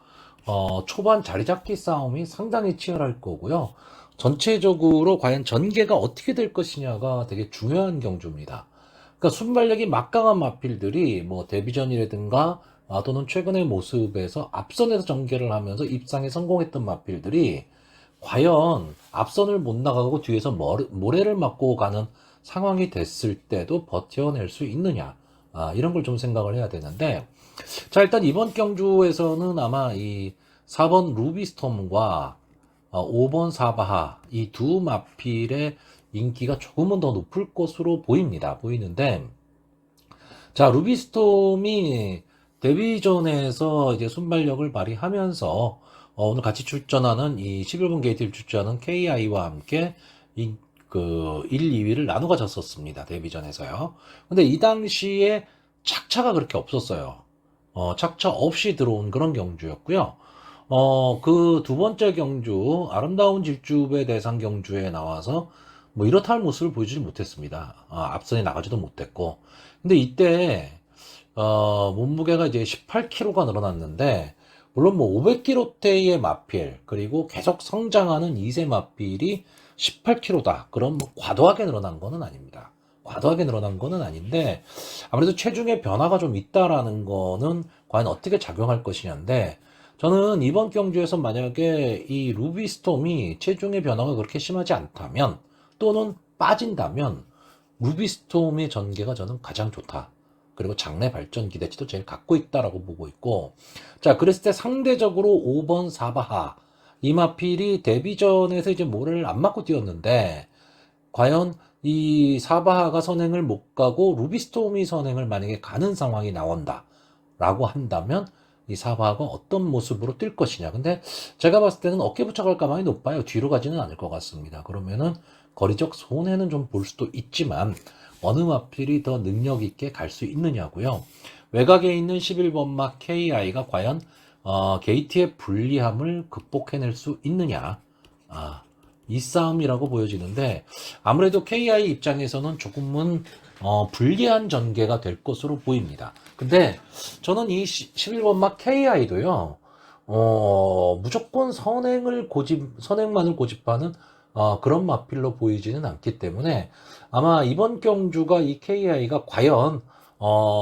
A: 초반 자리잡기 싸움이 상당히 치열할 거고요. 전체적으로 과연 전개가 어떻게 될 것이냐가 되게 중요한 경주입니다. 그러니까 순발력이 막강한 마필들이 뭐 데뷔전이라든가 또는 최근의 모습에서 앞선에서 전개를 하면서 입상에 성공했던 마필들이 과연 앞선을 못 나가고 뒤에서 모래를 맞고 가는 상황이 됐을 때도 버텨낼 수 있느냐, 이런 걸 좀 생각을 해야 되는데, 자, 일단 이번 경주에서는 아마 이 4번 루비스톰과 5번 사바하 이 두 마필의 인기가 조금은 더 높을 것으로 보이는데, 자, 루비스톰이 데뷔전에서 이제 순발력을 발휘하면서 오늘 같이 출전하는 이 11번 게이트를 출전하는 KI와 함께 그 1, 2위를 나눠 가졌었습니다. 데뷔전에서요. 근데 이 당시에 착차가 그렇게 없었어요. 착차 없이 들어온 그런 경주였고요. 그 두 번째 경주, 아름다운 질주배 대상 경주에 나와서 뭐 이렇다 할 모습을 보여주지 못했습니다. 앞선에 나가지도 못했고. 근데 이때, 몸무게가 이제 18kg가 늘어났는데, 물론 뭐 500kg대의 마필, 그리고 계속 성장하는 2세 마필이 18kg다. 그럼 뭐 과도하게 늘어난 거는 아닙니다. 과도하게 늘어난 거는 아닌데, 아무래도 체중의 변화가 좀 있다라는 거는 과연 어떻게 작용할 것이냐인데, 저는 이번 경주에서 만약에 이 루비스톰이 체중의 변화가 그렇게 심하지 않다면, 또는 빠진다면, 루비스톰의 전개가 저는 가장 좋다. 그리고 장래 발전 기대치도 제일 갖고 있다라고 보고 있고, 자, 그랬을 때 상대적으로 5번 사바하, 이마필이 데뷔전에서 이제 모래를 안 맞고 뛰었는데, 과연 이 사바하가 선행을 못 가고 루비스톰이 선행을 만약에 가는 상황이 나온다라고 한다면, 이 사바하가 어떤 모습으로 뛸 것이냐. 근데 제가 봤을 때는 어깨 부착할 가망이 높아요. 뒤로 가지는 않을 것 같습니다. 그러면은 거리적 손해는 좀 볼 수도 있지만, 어느 마필이 더 능력 있게 갈 수 있느냐고요. 외곽에 있는 11번마 KI가 과연 게이트의 불리함을 극복해낼 수 있느냐, 이 싸움이라고 보여지는데, 아무래도 KI 입장에서는 조금은 불리한 전개가 될 것으로 보입니다. 근데 저는 이 11번마 KI도요, 무조건 선행만을 고집하는 그런 마필로 보이지는 않기 때문에, 아마 이번 경주가 이 KI가 과연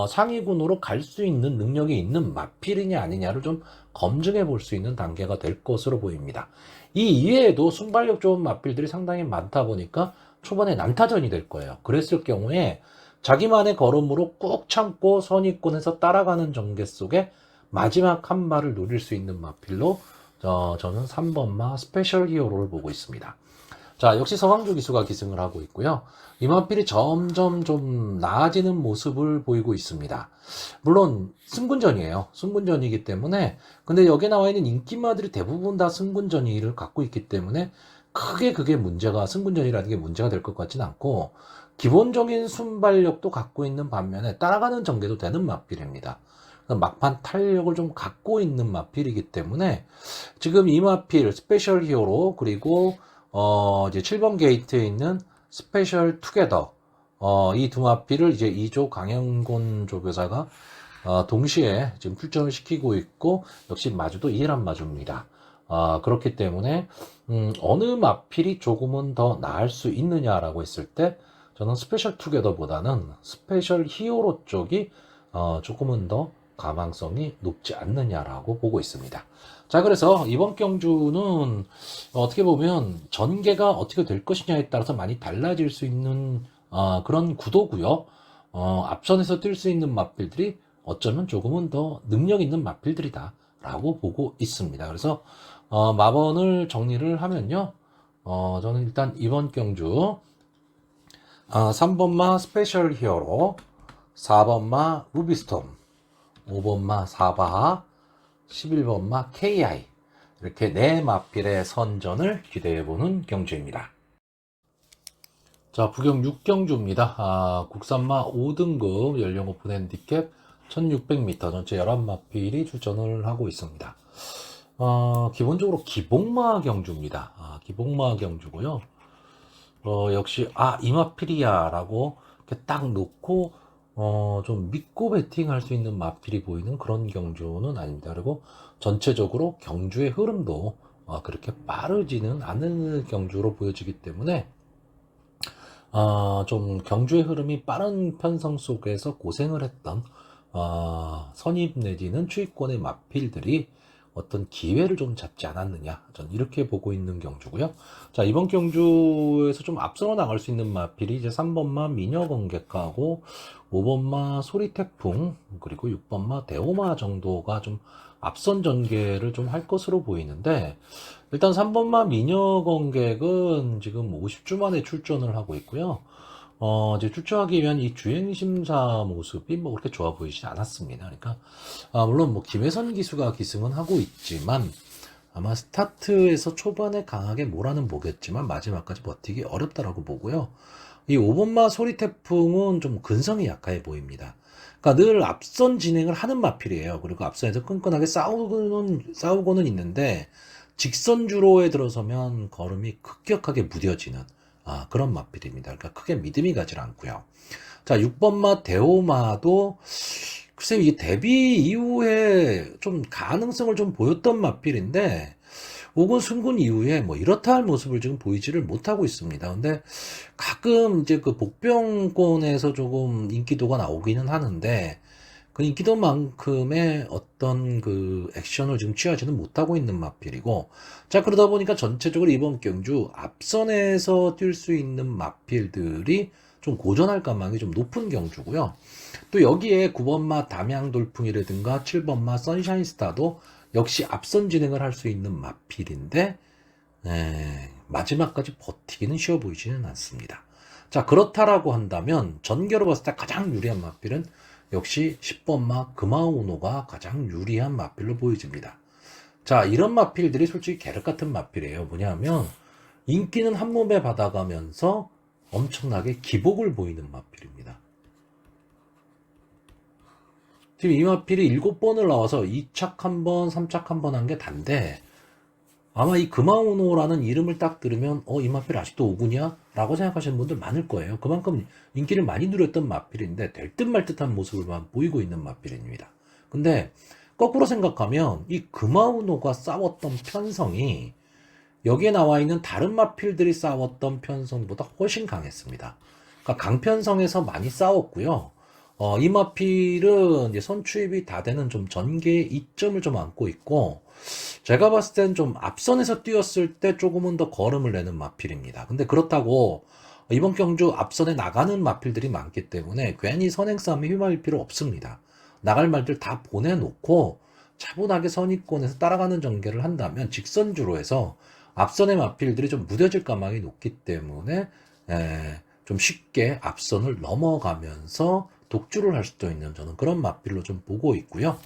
A: 상위군으로 갈 수 있는 능력이 있는 마필이냐 아니냐를 좀 검증해 볼 수 있는 단계가 될 것으로 보입니다. 이 이외에도 순발력 좋은 마필들이 상당히 많다 보니까 초반에 난타전이 될 거예요. 그랬을 경우에 자기만의 걸음으로 꾹 참고 선입군에서 따라가는 전개 속에 마지막 한 발을 노릴 수 있는 마필로 저는 3번마 스페셜 히어로를 보고 있습니다. 자, 역시 서강조 기수가 기승을 하고 있고요. 이마필이 점점 좀 나아지는 모습을 보이고 있습니다. 물론 승군전이에요. 승군전이기 때문에, 근데 여기에 나와 있는 인기마들이 대부분 다 승군전이를 갖고 있기 때문에 크게 그게 승군전이라는 게 문제가 될 것 같지는 않고, 기본적인 순발력도 갖고 있는 반면에 따라가는 전개도 되는 마필입니다. 막판 탄력을 좀 갖고 있는 마필이기 때문에 지금 이 마필 스페셜 히어로, 그리고 이제 7번 게이트에 있는 스페셜 투게더, 이 두 마필을 이제 2조 강영곤 조교사가 동시에 지금 출전을 시키고 있고, 역시 마주도 이해란 마주입니다. 그렇기 때문에 어느 마필이 조금은 더 나을 수 있느냐라고 했을 때, 저는 스페셜 투게더보다는 스페셜 히어로 쪽이 조금은 더 가망성이 높지 않느냐라고 보고 있습니다. 자, 그래서 이번 경주는 어떻게 보면 전개가 어떻게 될 것이냐에 따라서 많이 달라질 수 있는 그런 구도고요. 앞선에서 뛸 수 있는 마필들이 어쩌면 조금은 더 능력 있는 마필들이다 라고 보고 있습니다. 그래서 마번을 정리를 하면요, 저는 일단 이번 경주 3번마 스페셜 히어로, 4번마 루비스톰, 5번마 사바하, 11번마 KI, 이렇게 네 마필의 선전을 기대해보는 경주입니다. 자, 부경 6경주입니다. 국산마 5등급 연령 오픈 핸디캡 1600m 전체 11마필이 출전을 하고 있습니다. 기본적으로 기복마 경주입니다. 기복마 경주고요. 역시 이 마필이야 라고 이렇게 딱 놓고 좀 믿고 베팅할 수 있는 마필이 보이는 그런 경주는 아닙니다. 그리고 전체적으로 경주의 흐름도 그렇게 빠르지는 않은 경주로 보여지기 때문에 좀 경주의 흐름이 빠른 편성 속에서 고생을 했던 선입 내지는 추위권의 마필들이 어떤 기회를 좀 잡지 않았느냐, 전 이렇게 보고 있는 경주고요. 자, 이번 경주에서 좀 앞서 나갈 수 있는 마필이 이제 3번마 미녀건객하고 5번마 소리태풍 그리고 6번마 대오마 정도가 좀 앞선 전개를 좀 할 것으로 보이는데, 일단 3번마 미녀건객은 지금 50주 만에 출전을 하고 있고요. 이제 출전하기 위한 이 주행심사 모습이 뭐 그렇게 좋아 보이지 않았습니다. 그러니까, 물론 뭐 김혜선 기수가 기승은 하고 있지만, 아마 스타트에서 초반에 강하게 몰아는 보겠지만, 마지막까지 버티기 어렵다라고 보고요. 이 5번마 소리태풍은 좀 근성이 약해 보입니다. 그러니까 늘 앞선 진행을 하는 마필이에요. 그리고 앞선에서 끈끈하게 싸우고는 있는데, 직선주로에 들어서면 걸음이 급격하게 무뎌지는 그런 마필입니다. 그러니까 크게 믿음이 가지 않고요. 자, 6번마 대오마도 글쎄 이게 데뷔 이후에 좀 가능성을 좀 보였던 마필인데, 오군 승군 이후에 뭐 이렇다 할 모습을 지금 보이지를 못하고 있습니다. 근데 가끔 이제 그 복병권에서 조금 인기도가 나오기는 하는데, 그 인기도만큼의 어떤 그 액션을 지금 취하지는 못하고 있는 마필이고, 자, 그러다 보니까 전체적으로 이번 경주 앞선에서 뛸 수 있는 마필들이 좀 고전할 가망이 좀 높은 경주고요. 또 여기에 9번마 담양돌풍이라든가 7번마 선샤인스타도 역시 앞선 진행을 할 수 있는 마필인데, 마지막까지 버티기는 쉬워 보이지는 않습니다. 자, 그렇다라고 한다면 전개로 봤을 때 가장 유리한 마필은 역시 10번마 금화오노가 가장 유리한 마필로 보여집니다. 자, 이런 마필들이 솔직히 계륵 같은 마필이에요. 뭐냐면 인기는 한 몸에 받아가면서 엄청나게 기복을 보이는 마필입니다. 지금 이 마필이 7번을 나와서 2착 1번, 3착 1번 한 게 단데, 아마 이 금화오노라는 이름을 딱 들으면 이 마필 아직도 오구냐? 라고 생각하시는 분들 많을 거예요. 그만큼 인기를 많이 누렸던 마필인데 될 듯 말 듯한 모습을만 보이고 있는 마필입니다. 근데 거꾸로 생각하면 이 금화오노가 싸웠던 편성이 여기에 나와 있는 다른 마필들이 싸웠던 편성보다 훨씬 강했습니다. 그러니까 강편성에서 많이 싸웠고요. 이 마필은 이제 선추입이 다 되는 좀 전개의 이점을 좀 안고 있고, 제가 봤을 땐 좀 앞선에서 뛰었을 때 조금은 더 걸음을 내는 마필입니다. 근데 그렇다고 이번 경주 앞선에 나가는 마필들이 많기 때문에 괜히 선행 싸움에 휘말릴 필요 없습니다. 나갈 말들 다 보내놓고 차분하게 선입권에서 따라가는 전개를 한다면 직선주로 해서 앞선의 마필들이 좀 무뎌질 가망이 높기 때문에 좀 쉽게 앞선을 넘어가면서 독주를 할 수도 있는, 저는 그런 마필로 좀 보고 있고요.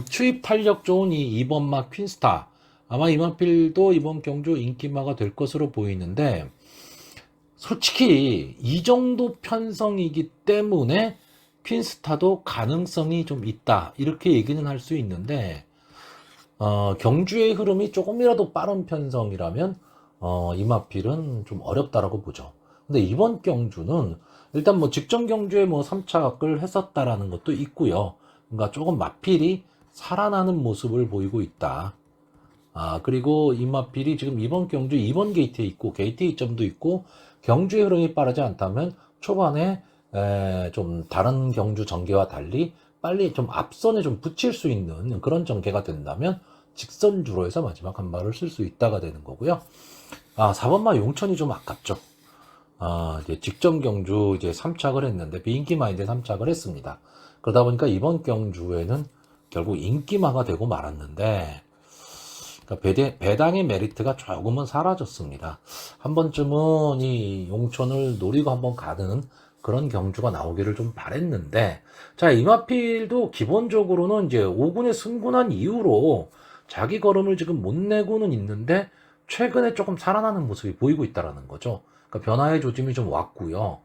A: 추입 탄력 좋은 이 2번마 퀸스타, 아마 이 마필도 이번 경주 인기마가 될 것으로 보이는데, 솔직히 이 정도 편성이기 때문에 퀸스타도 가능성이 좀 있다, 이렇게 얘기는 할 수 있는데, 경주의 흐름이 조금이라도 빠른 편성이라면 이 마필은 좀 어렵다라고 보죠. 근데 이번 경주는 일단 뭐 직전 경주에 뭐 3착을 했었다라는 것도 있고요. 그러니까 조금 마필이 살아나는 모습을 보이고 있다. 그리고 이 마필이 지금 이번 경주 2번 게이트에 있고, 게이트 이점도 있고, 경주의 흐름이 빠르지 않다면 초반에 좀 다른 경주 전개와 달리 빨리 좀 앞선에 좀 붙일 수 있는 그런 전개가 된다면 직선주로 해서 마지막 한 발을 쓸 수 있다가 되는 거고요. 4번마 용천이 좀 아깝죠. 이제 직전 경주 이제 3착을 했는데 비인기마인데 3착을 했습니다. 그러다 보니까 이번 경주에는 결국 인기마가 되고 말았는데, 그러니까 배당의 메리트가 조금은 사라졌습니다. 한 번쯤은 이 용천을 노리고 한번 가는 그런 경주가 나오기를 좀 바랬는데, 자, 이마필도 기본적으로는 이제 5군에 승군한 이후로 자기 걸음을 지금 못 내고는 있는데 최근에 조금 살아나는 모습이 보이고 있다라는 거죠. 그러니까 변화의 조짐이 좀 왔고요.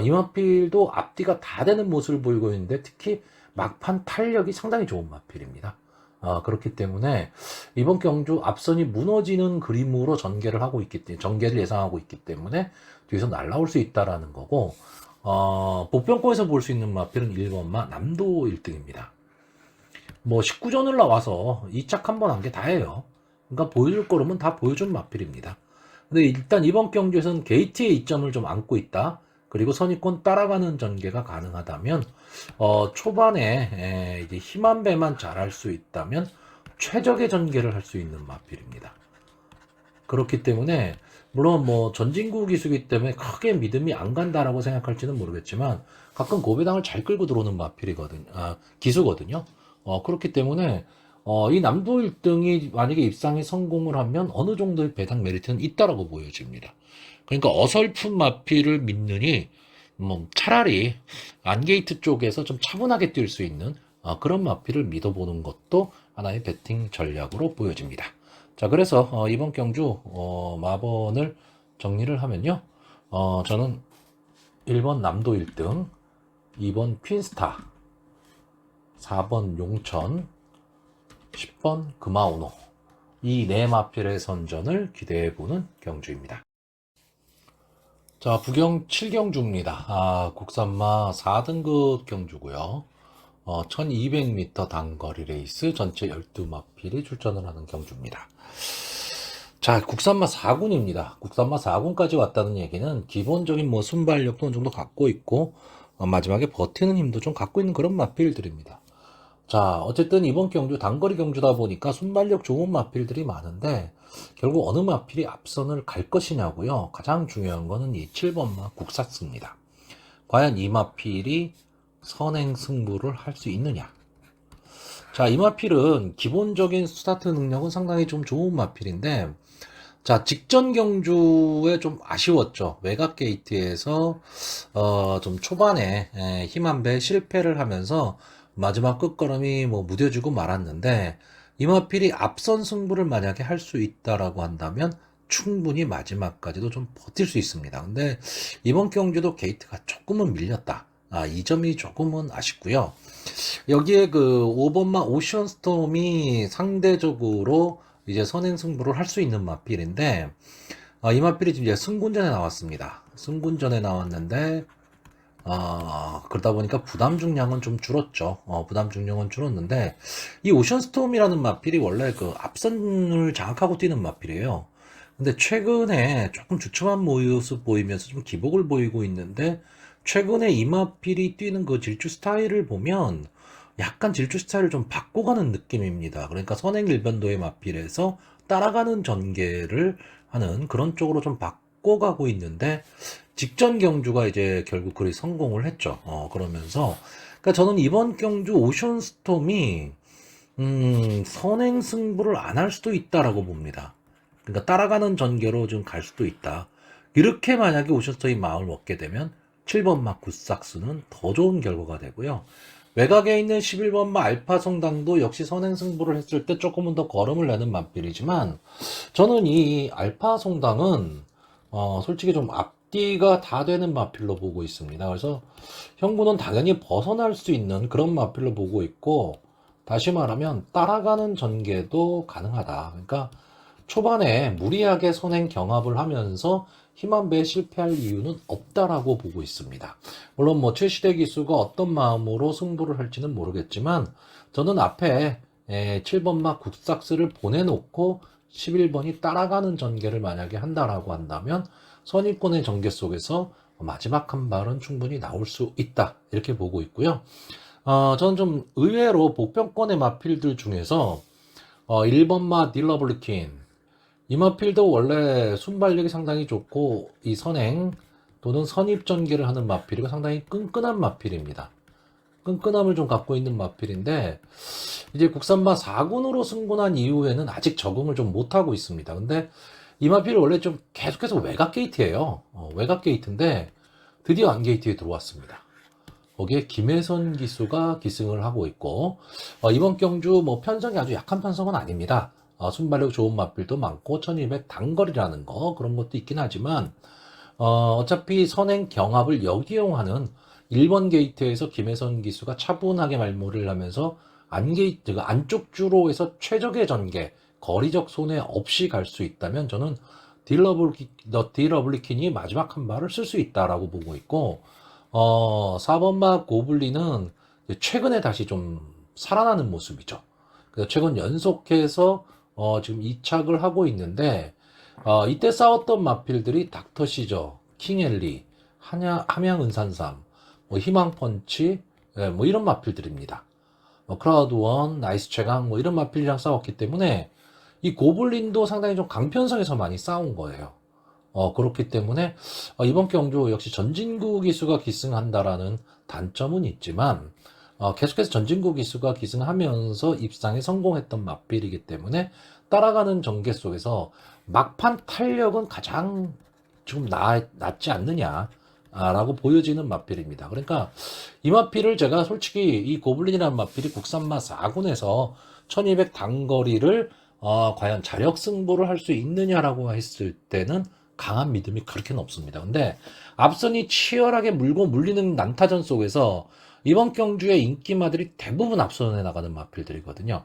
A: 이 마필도 앞뒤가 다 되는 모습을 보이고 있는데 특히 막판 탄력이 상당히 좋은 마필입니다. 그렇기 때문에 이번 경주 앞선이 무너지는 그림으로 전개를 예상하고 있기 때문에 뒤에서 날라올 수 있다라는 거고, 복병권에서 볼 수 있는 마필은 1번마 남도 1등입니다. 뭐 19전을 나와서 2착 한 번 한 게 다예요. 그러니까 보여줄 거라면 다 보여준 마필입니다. 근데 일단 이번 경주에서는 게이트의 이점을 좀 안고 있다. 그리고 선입권 따라가는 전개가 가능하다면, 초반에 이제 힘한 배만 잘할 수 있다면 최적의 전개를 할 수 있는 마필입니다. 그렇기 때문에 물론 뭐 전진구 기수기 때문에 크게 믿음이 안 간다라고 생각할지는 모르겠지만 가끔 고배당을 잘 끌고 들어오는 기수거든요. 그렇기 때문에 이 남도 1등이 만약에 입상에 성공을 하면 어느 정도의 배당 메리트는 있다라고 보여집니다. 그러니까 어설픈 마필을 믿느니 뭐 차라리 안게이트 쪽에서 좀 차분하게 뛸 수 있는 그런 마필을 믿어보는 것도 하나의 배팅 전략으로 보여집니다. 자, 그래서 이번 경주 마번을 정리를 하면요. 저는 1번 남도 1등, 2번 퀸스타, 4번 용천, 10번 금화오노, 이 네 마필의 선전을 기대해보는 경주입니다. 자, 부경 7경주입니다. 국산마 4등급 경주고요. 1200m 단거리 레이스 전체 12마필이 출전을 하는 경주입니다. 자, 국산마 4군입니다. 국산마 4군까지 왔다는 얘기는 기본적인 뭐 순발력도 어느 정도 갖고 있고, 마지막에 버티는 힘도 좀 갖고 있는 그런 마필들입니다. 자, 어쨌든 이번 경주 단거리 경주다 보니까 순발력 좋은 마필들이 많은데 결국 어느 마필이 앞선을 갈 것이냐고요. 가장 중요한 거는 이 7번마 국사스입니다. 과연 이 마필이 선행 승부를 할 수 있느냐. 자, 이 마필은 기본적인 스타트 능력은 상당히 좀 좋은 마필인데, 자, 직전 경주에 좀 아쉬웠죠. 외곽 게이트에서 좀 초반에 힘한 배 실패를 하면서 마지막 끝걸음이 뭐 무뎌지고 말았는데, 이 마필이 앞선 승부를 만약에 할 수 있다라고 한다면 충분히 마지막까지도 좀 버틸 수 있습니다. 근데 이번 경주도 게이트가 조금은 밀렸다. 이 점이 조금은 아쉽고요. 여기에 그 5번마 오션스톰이 상대적으로 이제 선행 승부를 할 수 있는 마필인데, 이 마필이 지금 이제 승군전에 나왔습니다. 승군전에 나왔는데, 그러다 보니까 부담 중량은 좀 줄었죠. 부담 중량은 줄었는데, 이 오션스톰이라는 마필이 원래 그 앞선을 장악하고 뛰는 마필이에요. 근데 최근에 조금 주춤한 모습 보이면서 좀 기복을 보이고 있는데, 최근에 이 마필이 뛰는 그 질주 스타일을 보면 약간 질주 스타일을 좀 바꿔가는 느낌입니다. 그러니까 선행 일변도의 마필에서 따라가는 전개를 하는 그런 쪽으로 좀 바꿔가고 있는데, 직전 경주가 이제 결국 그리 성공을 했죠. 그러면서 그러니까 저는 이번 경주 오션스톰이 선행 승부를 안 할 수도 있다라고 봅니다. 그러니까 따라가는 전개로 좀 갈 수도 있다. 이렇게 만약에 오션스톰이 마음을 먹게 되면 7번마 굿삭스는 더 좋은 결과가 되고요. 외곽에 있는 11번마 알파 성당도 역시 선행 승부를 했을 때 조금은 더 걸음을 내는 맛필이지만, 저는 이 알파 성당은 솔직히 좀 앞뒤가 다 되는 마필로 보고 있습니다. 그래서 형부는 당연히 벗어날 수 있는 그런 마필로 보고 있고, 다시 말하면 따라가는 전개도 가능하다. 그러니까 초반에 무리하게 선행 경합을 하면서 힘한 배에 실패할 이유는 없다라고 보고 있습니다. 물론 뭐 최시대 기수가 어떤 마음으로 승부를 할지는 모르겠지만, 저는 앞에 7번마 국삭스를 보내놓고 11번이 따라가는 전개를 만약에 한다라고 한다면 선입권의 전개 속에서 마지막 한 발은 충분히 나올 수 있다, 이렇게 보고 있고요. 저는 좀 의외로 복병권의 마필들 중에서 1번마 딜러블리킨, 이 마필도 원래 순발력이 상당히 좋고 이 선행 또는 선입 전개를 하는 마필이고 상당히 끈끈한 마필입니다. 끈끈함을 좀 갖고 있는 마필인데, 이제 국산마 4군으로 승군한 이후에는 아직 적응을 좀 못하고 있습니다. 근데 이 마필이 원래 좀 계속해서 외곽 게이트예요. 외곽 게이트인데 드디어 안 게이트에 들어왔습니다. 거기에 김혜선 기수가 기승을 하고 있고, 이번 경주 뭐 편성이 아주 약한 편성은 아닙니다. 순발력 좋은 마필도 많고 1200 단거리라는 거 그런 것도 있긴 하지만, 어차피 선행 경합을 역이용하는 1번 게이트에서 김혜선 기수가 차분하게 말모를 하면서 안게이트가 안쪽 주로에서 최적의 전개, 거리적 손해 없이 갈 수 있다면 저는 딜러블리킨이 마지막 한 발을 쓸 수 있다라고 보고 있고, 4번 막 고블린은 최근에 다시 좀 살아나는 모습이죠. 그래서 최근 연속해서 지금 이착을 하고 있는데, 이때 싸웠던 마필들이 닥터 시저, 킹엘리, 함양은산삼, 뭐 희망펀치, 예, 뭐 이런 마필들입니다. 크라우드원, 나이스 최강 뭐 이런 마필이랑 싸웠기 때문에 이 고블린도 상당히 좀 강편성에서 많이 싸운 거예요. 그렇기 때문에 이번 경주 역시 전진구 기수가 기승한다라는 단점은 있지만 계속해서 전진구 기수가 기승하면서 입상에 성공했던 맞빌이기 때문에 따라가는 전개 속에서 막판 탄력은 가장 좀 낫지 않느냐 라고 보여지는 맞빌입니다. 그러니까 이 맞빌을 제가 솔직히 이 고블린이라는 맞빌이 국산마 4군에서 1200 단거리를 과연 자력 승부를 할 수 있느냐라고 했을 때는 강한 믿음이 그렇게는 없습니다. 근데 앞선이 치열하게 물고 물리는 난타전 속에서 이번 경주의 인기마들이 대부분 앞선에 나가는 마필들이거든요.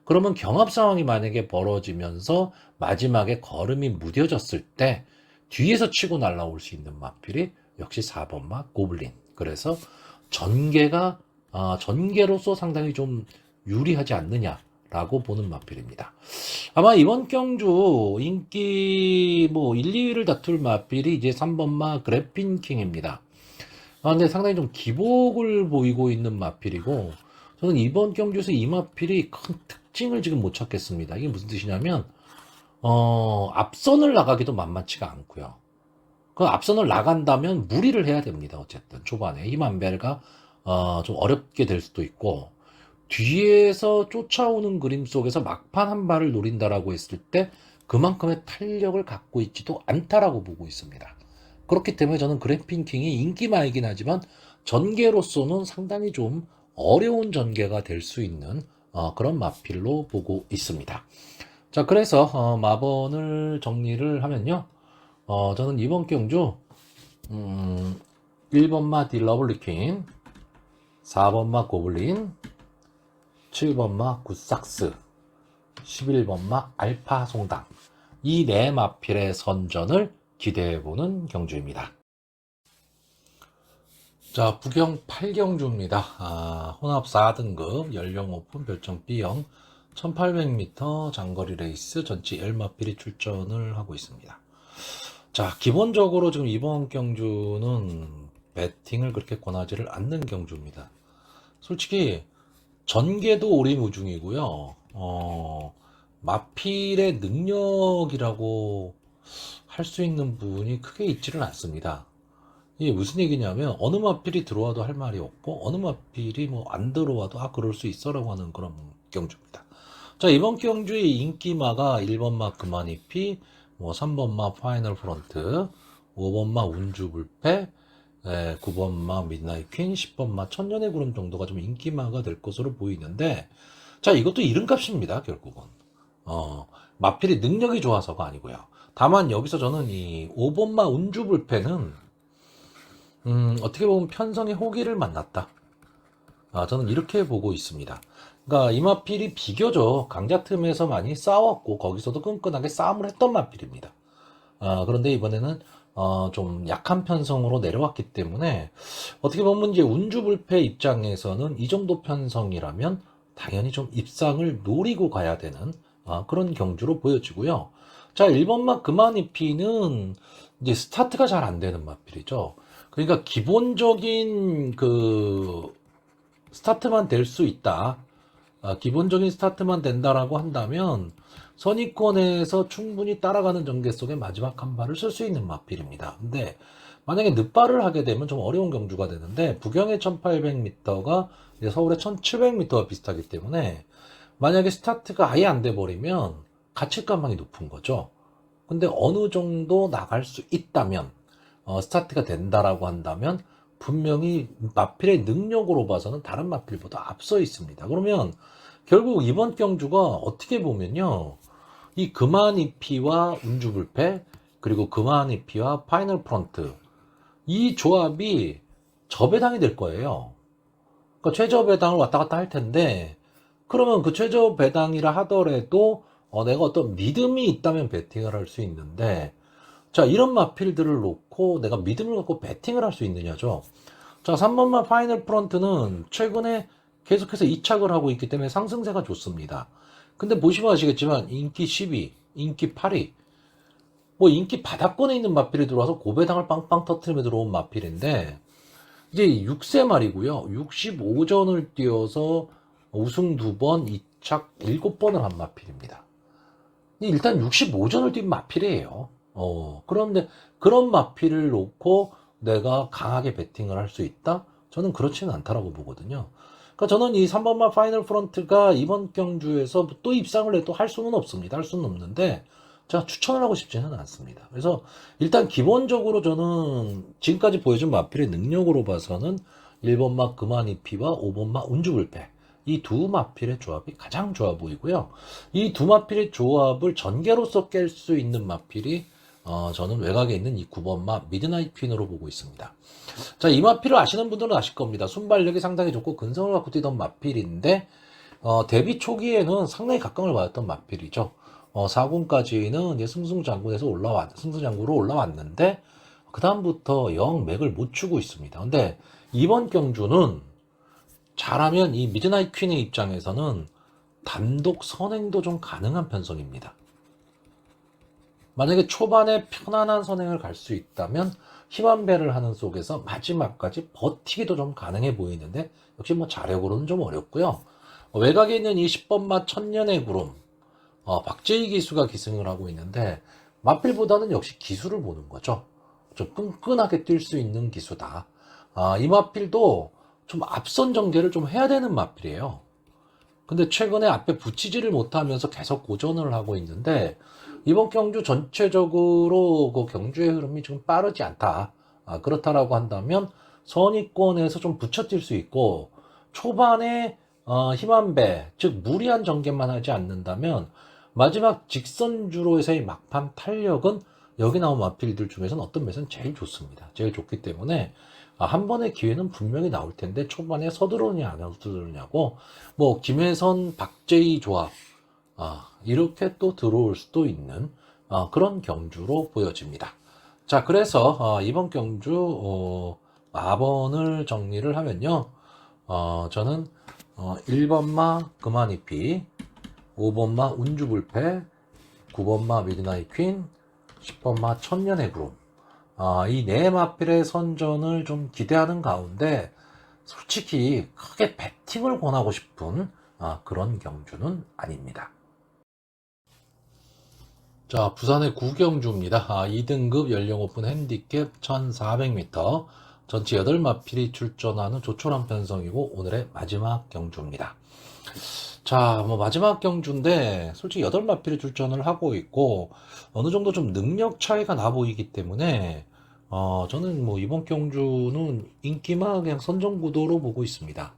A: 그러면 경합 상황이 만약에 벌어지면서 마지막에 걸음이 무뎌졌을 때 뒤에서 치고 날아올 수 있는 마필이 역시 4번 마 고블린. 그래서 전개로서 상당히 좀 유리하지 않느냐라고 보는 마필입니다. 아마 이번 경주 인기 뭐 1, 2위를 다툴 마필이 이제 3번 마 그래핀킹입니다. 근데 상당히 좀 기복을 보이고 있는 마필이고, 저는 이번 경주에서 이 마필이 큰 특징을 지금 못 찾겠습니다. 이게 무슨 뜻이냐면, 앞선을 나가기도 만만치가 않고요. 그 앞선을 나간다면 무리를 해야 됩니다. 어쨌든 초반에 히만벨가 좀 어렵게 될 수도 있고, 뒤에서 쫓아오는 그림 속에서 막판 한 발을 노린다라고 했을 때 그만큼의 탄력을 갖고 있지도 않다라고 보고 있습니다. 그렇기 때문에 저는 그래핀킹이 인기마이긴 하지만 전개로서는 상당히 좀 어려운 전개가 될 수 있는 그런 마필로 보고 있습니다. 자, 그래서 마번을 정리를 하면요. 저는 이번 경주 1번마 딜러블리퀸, 4번마 고블린, 7번마 굿삭스, 11번마 알파 송당, 이 네 마필의 선전을 기대해보는 경주입니다. 자, 부경 8경주입니다. 혼합 4등급, 연령 오픈, 별점 B형, 1800m 장거리 레이스 전체 10마필이 출전을 하고 있습니다. 자, 기본적으로 지금 이번 경주는 배팅을 그렇게 권하지를 않는 경주입니다. 솔직히 전개도 오리무중이고요. 마필의 능력이라고 할 수 있는 부분이 크게 있지는 않습니다. 이게 무슨 얘기냐면 어느 마필이 들어와도 할 말이 없고 어느 마필이 뭐 안 들어와도 그럴 수 있어라고 하는 그런 경주입니다. 자, 이번 경주의 인기마가 1번마 그마니피, 뭐 3번마 파이널 프론트, 5번마 운주불패, 9번마 midnight 퀸, 10번마 천년의 구름 정도가 좀 인기마가 될 것으로 보이는데, 자, 이것도 이름값입니다. 결국은 마필이 능력이 좋아서가 아니고요. 다만 여기서 저는 이 5번마 운주불패는 어떻게 보면 편성의 호기를 만났다. 저는 이렇게 보고 있습니다. 그러니까 이 마필이 비교적 강자 틈에서 많이 싸웠고 거기서도 끈끈하게 싸움을 했던 마필입니다. 그런데 이번에는 좀 약한 편성으로 내려왔기 때문에 어떻게 보면 이제 운주불패 입장에서는 이 정도 편성이라면 당연히 좀 입상을 노리고 가야 되는 그런 경주로 보여지고요. 자, 1번마 그마니피는 이제 스타트가 잘 안 되는 마필이죠. 그러니까 기본적인 그 스타트만 될 수 있다. 기본적인 스타트만 된다라고 한다면 선입권에서 충분히 따라가는 전개 속에 마지막 한 발을 쓸 수 있는 마필입니다. 근데 만약에 늦발을 하게 되면 좀 어려운 경주가 되는데, 부경의 1800m가 서울의 1700m와 비슷하기 때문에 만약에 스타트가 아예 안 돼 버리면 갇힐 가망이 높은 거죠. 근데 어느 정도 나갈 수 있다면, 스타트가 된다라고 한다면 분명히 마필의 능력으로 봐서는 다른 마필보다 앞서 있습니다. 그러면 결국 이번 경주가 어떻게 보면요, 이 금한이피와 운주불패, 그리고 금화니피와 파이널 프론트, 이 조합이 저배당이 될 거예요. 그러니까 최저 배당을 왔다 갔다 할 텐데, 그러면 그 최저 배당이라 하더라도 내가 어떤 믿음이 있다면 베팅을 할 수 있는데, 자, 이런 마필들을 놓고 내가 믿음을 갖고 베팅을 할 수 있느냐죠. 자, 3번마 파이널 프론트는 최근에 계속해서 이착을 하고 있기 때문에 상승세가 좋습니다. 근데 보시면 아시겠지만 인기 10위, 인기 8위, 뭐 인기 바닥권에 있는 마필이 들어와서 고배당을 빵빵 터트리며 들어온 마필인데, 이제 6세 말이고요. 65전을 뛰어서 우승 2번, 이착 7번을 한 마필입니다. 일단 65전을 뛴 마필이에요. 그런데 그런 마필을 놓고 내가 강하게 베팅을 할 수 있다? 저는 그렇지는 않다라고 보거든요. 그러니까 저는 이 3번마 파이널 프런트가 이번 경주에서 또 입상을 해도 할 수는 없습니다. 할 수는 없는데 제가 추천을 하고 싶지는 않습니다. 그래서 일단 기본적으로 저는 지금까지 보여준 마필의 능력으로 봐서는 1번마 금화니피와 5번마 운주불패, 이 두 마필의 조합이 가장 좋아 보이고요. 이 두 마필의 조합을 전개로서 깰 수 있는 마필이 저는 외곽에 있는 이 9번마 미드나잇 퀸으로 보고 있습니다. 자, 이 마필을 아시는 분들은 아실 겁니다. 순발력이 상당히 좋고 근성을 갖고 뛰던 마필인데 데뷔 초기에는 상당히 각광을 받았던 마필이죠. 4군까지는 이제 승승장구로 올라왔는데 그 다음부터 영 맥을 못 추고 있습니다. 근데 이번 경주는 잘하면 이 미드나잇 퀸의 입장에서는 단독 선행도 좀 가능한 편성입니다. 만약에 초반에 편안한 선행을 갈 수 있다면 힘한 배를 하는 속에서 마지막까지 버티기도 좀 가능해 보이는데 역시 뭐 자력으로는 좀 어렵고요. 외곽에 있는 이 10번마 천년의 구름, 박재희 기수가 기승을 하고 있는데 마필보다는 역시 기수를 보는 거죠. 좀 끈끈하게 뛸 수 있는 기수다. 이 마필도 좀 앞선 전개를 좀 해야 되는 마필이에요. 근데 최근에 앞에 붙이지를 못하면서 계속 고전을 하고 있는데 이번 경주 전체적으로 그 경주의 흐름이 좀 빠르지 않다. 그렇다라고 한다면 선위권에서 좀 붙여뛸 수 있고 초반에 힘한 배, 즉 무리한 전개만 하지 않는다면 마지막 직선주로에서의 막판 탄력은 여기 나온 마필들 중에서는 어떤 매선 제일 좋습니다. 제일 좋기 때문에 한 번의 기회는 분명히 나올 텐데 초반에 서두르느냐 안 서두르느냐고 뭐 김혜선, 박재희 조합 이렇게 또 들어올 수도 있는 그런 경주로 보여집니다. 자, 그래서 이번 경주 4번을 정리를 하면요. 저는 1번마 금화니피, 5번마 운주불패, 9번마 미드나잇 퀸, 10번마 천년의 구름, 이 네 마필의 선전을 좀 기대하는 가운데 솔직히 크게 배팅을 권하고 싶은 그런 경주는 아닙니다. 자, 부산의 구경주입니다. 2등급 연령 오픈 핸디캡 1400m, 전체 8마필이 출전하는 조촐한 편성이고 오늘의 마지막 경주입니다. 자, 뭐 마지막 경주인데 솔직히 8마필이 출전을 하고 있고 어느 정도 좀 능력 차이가 나 보이기 때문에 저는 뭐 이번 경주는 인기마 그냥 선정구도로 보고 있습니다.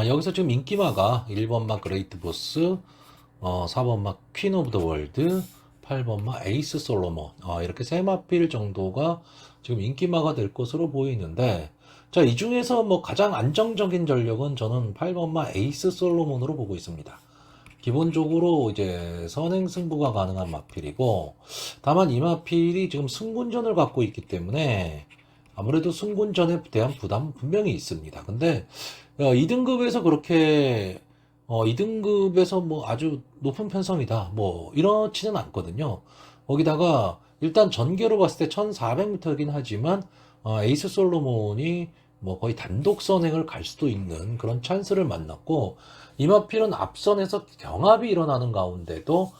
A: 여기서 지금 인기마가 1번마 그레이트 보스, 4번마 퀸 오브 더 월드, 8번마 에이스 솔로몬, 이렇게 세 마필 정도가 지금 인기마가 될 것으로 보이는데, 자, 이 중에서 뭐 가장 안정적인 전력은 저는 8번마 에이스 솔로몬으로 보고 있습니다. 기본적으로 이제 선행 승부가 가능한 마필이고, 다만 이 마필이 지금 승군전을 갖고 있기 때문에 아무래도 승군전에 대한 부담은 분명히 있습니다. 근데 2등급에서 그렇게 2등급에서 뭐 아주 높은 편성이다 뭐 이렇지는 않거든요. 거기다가 일단 전개로 봤을 때 1400m이긴 하지만 에이스 솔로몬이 뭐 거의 단독 선행을 갈 수도 있는 그런 찬스를 만났고, 이마필은 앞선에서 경합이 일어나는 가운데도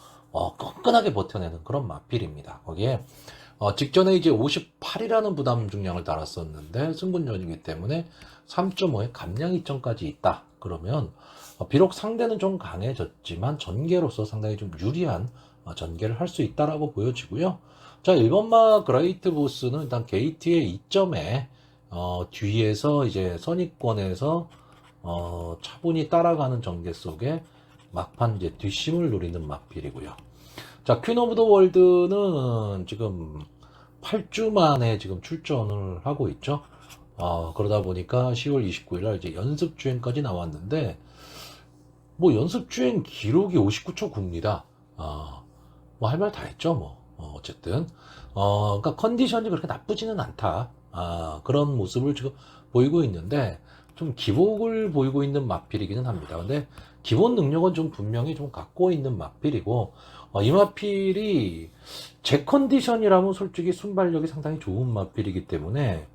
A: 끈끈하게 버텨내는 그런 마필입니다. 거기에 직전에 이제 58이라는 부담 중량을 달았었는데 승분전이기 때문에 3.5의 감량 이점까지 있다. 그러면 비록 상대는 좀 강해졌지만 전개로서 상당히 좀 유리한 전개를 할 수 있다라고 보여지고요. 자, 1번마 그레이트 보스는 일단 게이트의 2점에 뒤에서 이제 선입권에서 차분히 따라가는 전개 속에 막판 이제 뒷심을 노리는 마필이고요. 자, 퀸 오브 더 월드는 지금 8주 만에 지금 출전을 하고 있죠. 그러다 보니까 10월 29일 날 이제 연습 주행까지 나왔는데, 뭐 연습 주행 기록이 59초 9입니다. 뭐 할 말 다 했죠, 뭐. 어쨌든. 그러니까 컨디션이 그렇게 나쁘지는 않다. 그런 모습을 지금 보이고 있는데, 좀 기복을 보이고 있는 마필이기는 합니다. 근데 기본 능력은 좀 분명히 좀 갖고 있는 마필이고, 이 마필이 제 컨디션이라면 솔직히 순발력이 상당히 좋은 마필이기 때문에,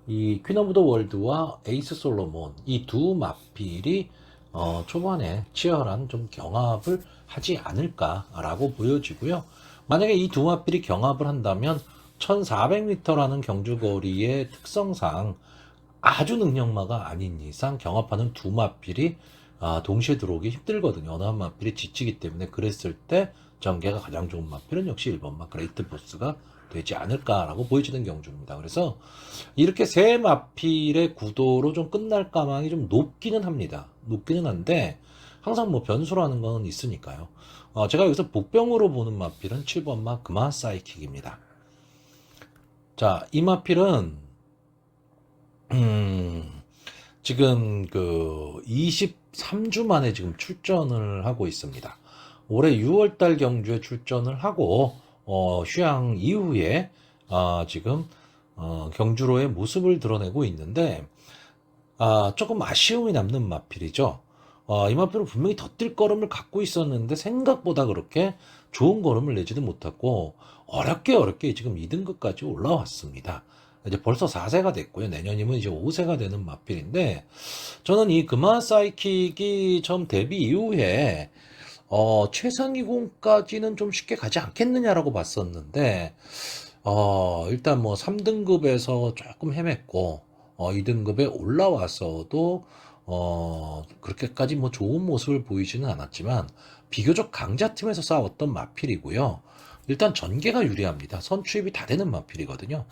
A: 이 퀸 오브 더 월드와 에이스 솔로몬, 이 두 마필이 초반에 치열한 좀 경합을 하지 않을까라고 보여지고요. 만약에 이 두 마필이 경합을 한다면 1400m라는 경주거리의 특성상 아주 능력마가 아닌 이상 경합하는 두 마필이 동시에 들어오기 힘들거든요. 어느 한 마필이 지치기 때문에, 그랬을 때 전개가 가장 좋은 마필은 역시 1번마 그레이트 보스가 되지 않을까라고 보여지는 경주입니다. 그래서 이렇게 세 마필의 구도로 좀 끝날 가망이 좀 높기는 합니다. 높기는 한데 항상 뭐 변수라는 건 있으니까요. 제가 여기서 복병으로 보는 마필은 7번마 그마 사이킥입니다. 자, 이 마필은 지금 그 23주 만에 지금 출전을 하고 있습니다. 올해 6월달 경주에 출전을 하고 휴양 이후에 지금 경주로의 모습을 드러내고 있는데, 조금 아쉬움이 남는 마필이죠. 이 마필은 분명히 더 뛸 걸음을 갖고 있었는데 생각보다 그렇게 좋은 걸음을 내지도 못하고 어렵게 지금 2등급까지 올라왔습니다. 이제 벌써 4세가 됐고요. 내년이면 이제 5세가 되는 마필인데, 저는 이 금화 사이킥이 처음 데뷔 이후에 최상위공까지는 좀 쉽게 가지 않겠느냐라고 봤었는데, 일단 뭐 3등급에서 조금 헤맸고, 2등급에 올라와서도, 그렇게까지 뭐 좋은 모습을 보이지는 않았지만, 비교적 강자팀에서 싸웠던 마필이고요. 일단 전개가 유리합니다. 선취입이 다 되는 마필이거든요.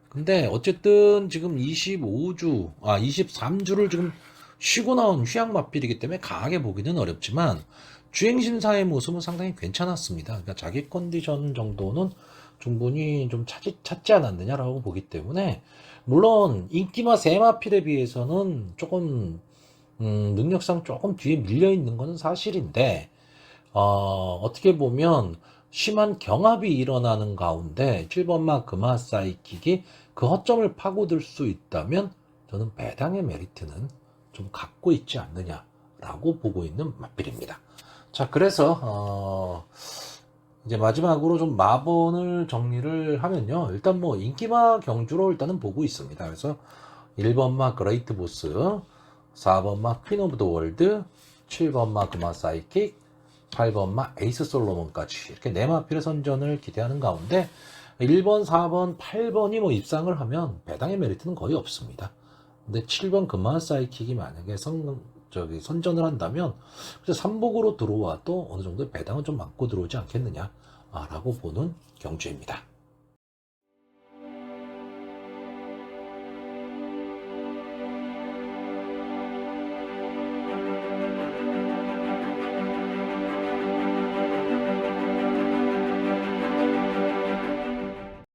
A: 근데 어쨌든 지금 23주를 지금 쉬고 나온 휴양 마필이기 때문에 강하게 보기는 어렵지만, 주행심사의 모습은 상당히 괜찮았습니다. 그러니까 자기 컨디션 정도는 충분히 좀 찾지 않았느냐라고 보기 때문에, 물론 인기마 세 마필에 비해서는 조금 능력상 조금 뒤에 밀려 있는 것은 사실인데, 어떻게 보면 심한 경합이 일어나는 가운데 7번마 금화 사이킥이 그 허점을 파고들 수 있다면 저는 배당의 메리트는 좀 갖고 있지 않느냐라고 보고 있는 마필입니다. 자, 그래서 이제 마지막으로 좀 마번을 정리를 하면요. 일단 뭐 인기마 경주로 일단은 보고 있습니다. 그래서 1번마 그레이트 보스, 4번마 퀸 오브 더 월드, 7번마 금화 사이킥, 8번마 에이스 솔로몬까지 이렇게 네 마필의 선전을 기대하는 가운데 1번, 4번, 8번이 뭐 입상을 하면 배당의 메리트는 거의 없습니다. 근데 7번 금화 사이킥이 만약에 선전을 한다면 3복으로 들어와도 어느 정도 배당은 좀 맞고 들어오지 않겠느냐라고 보는 경주입니다.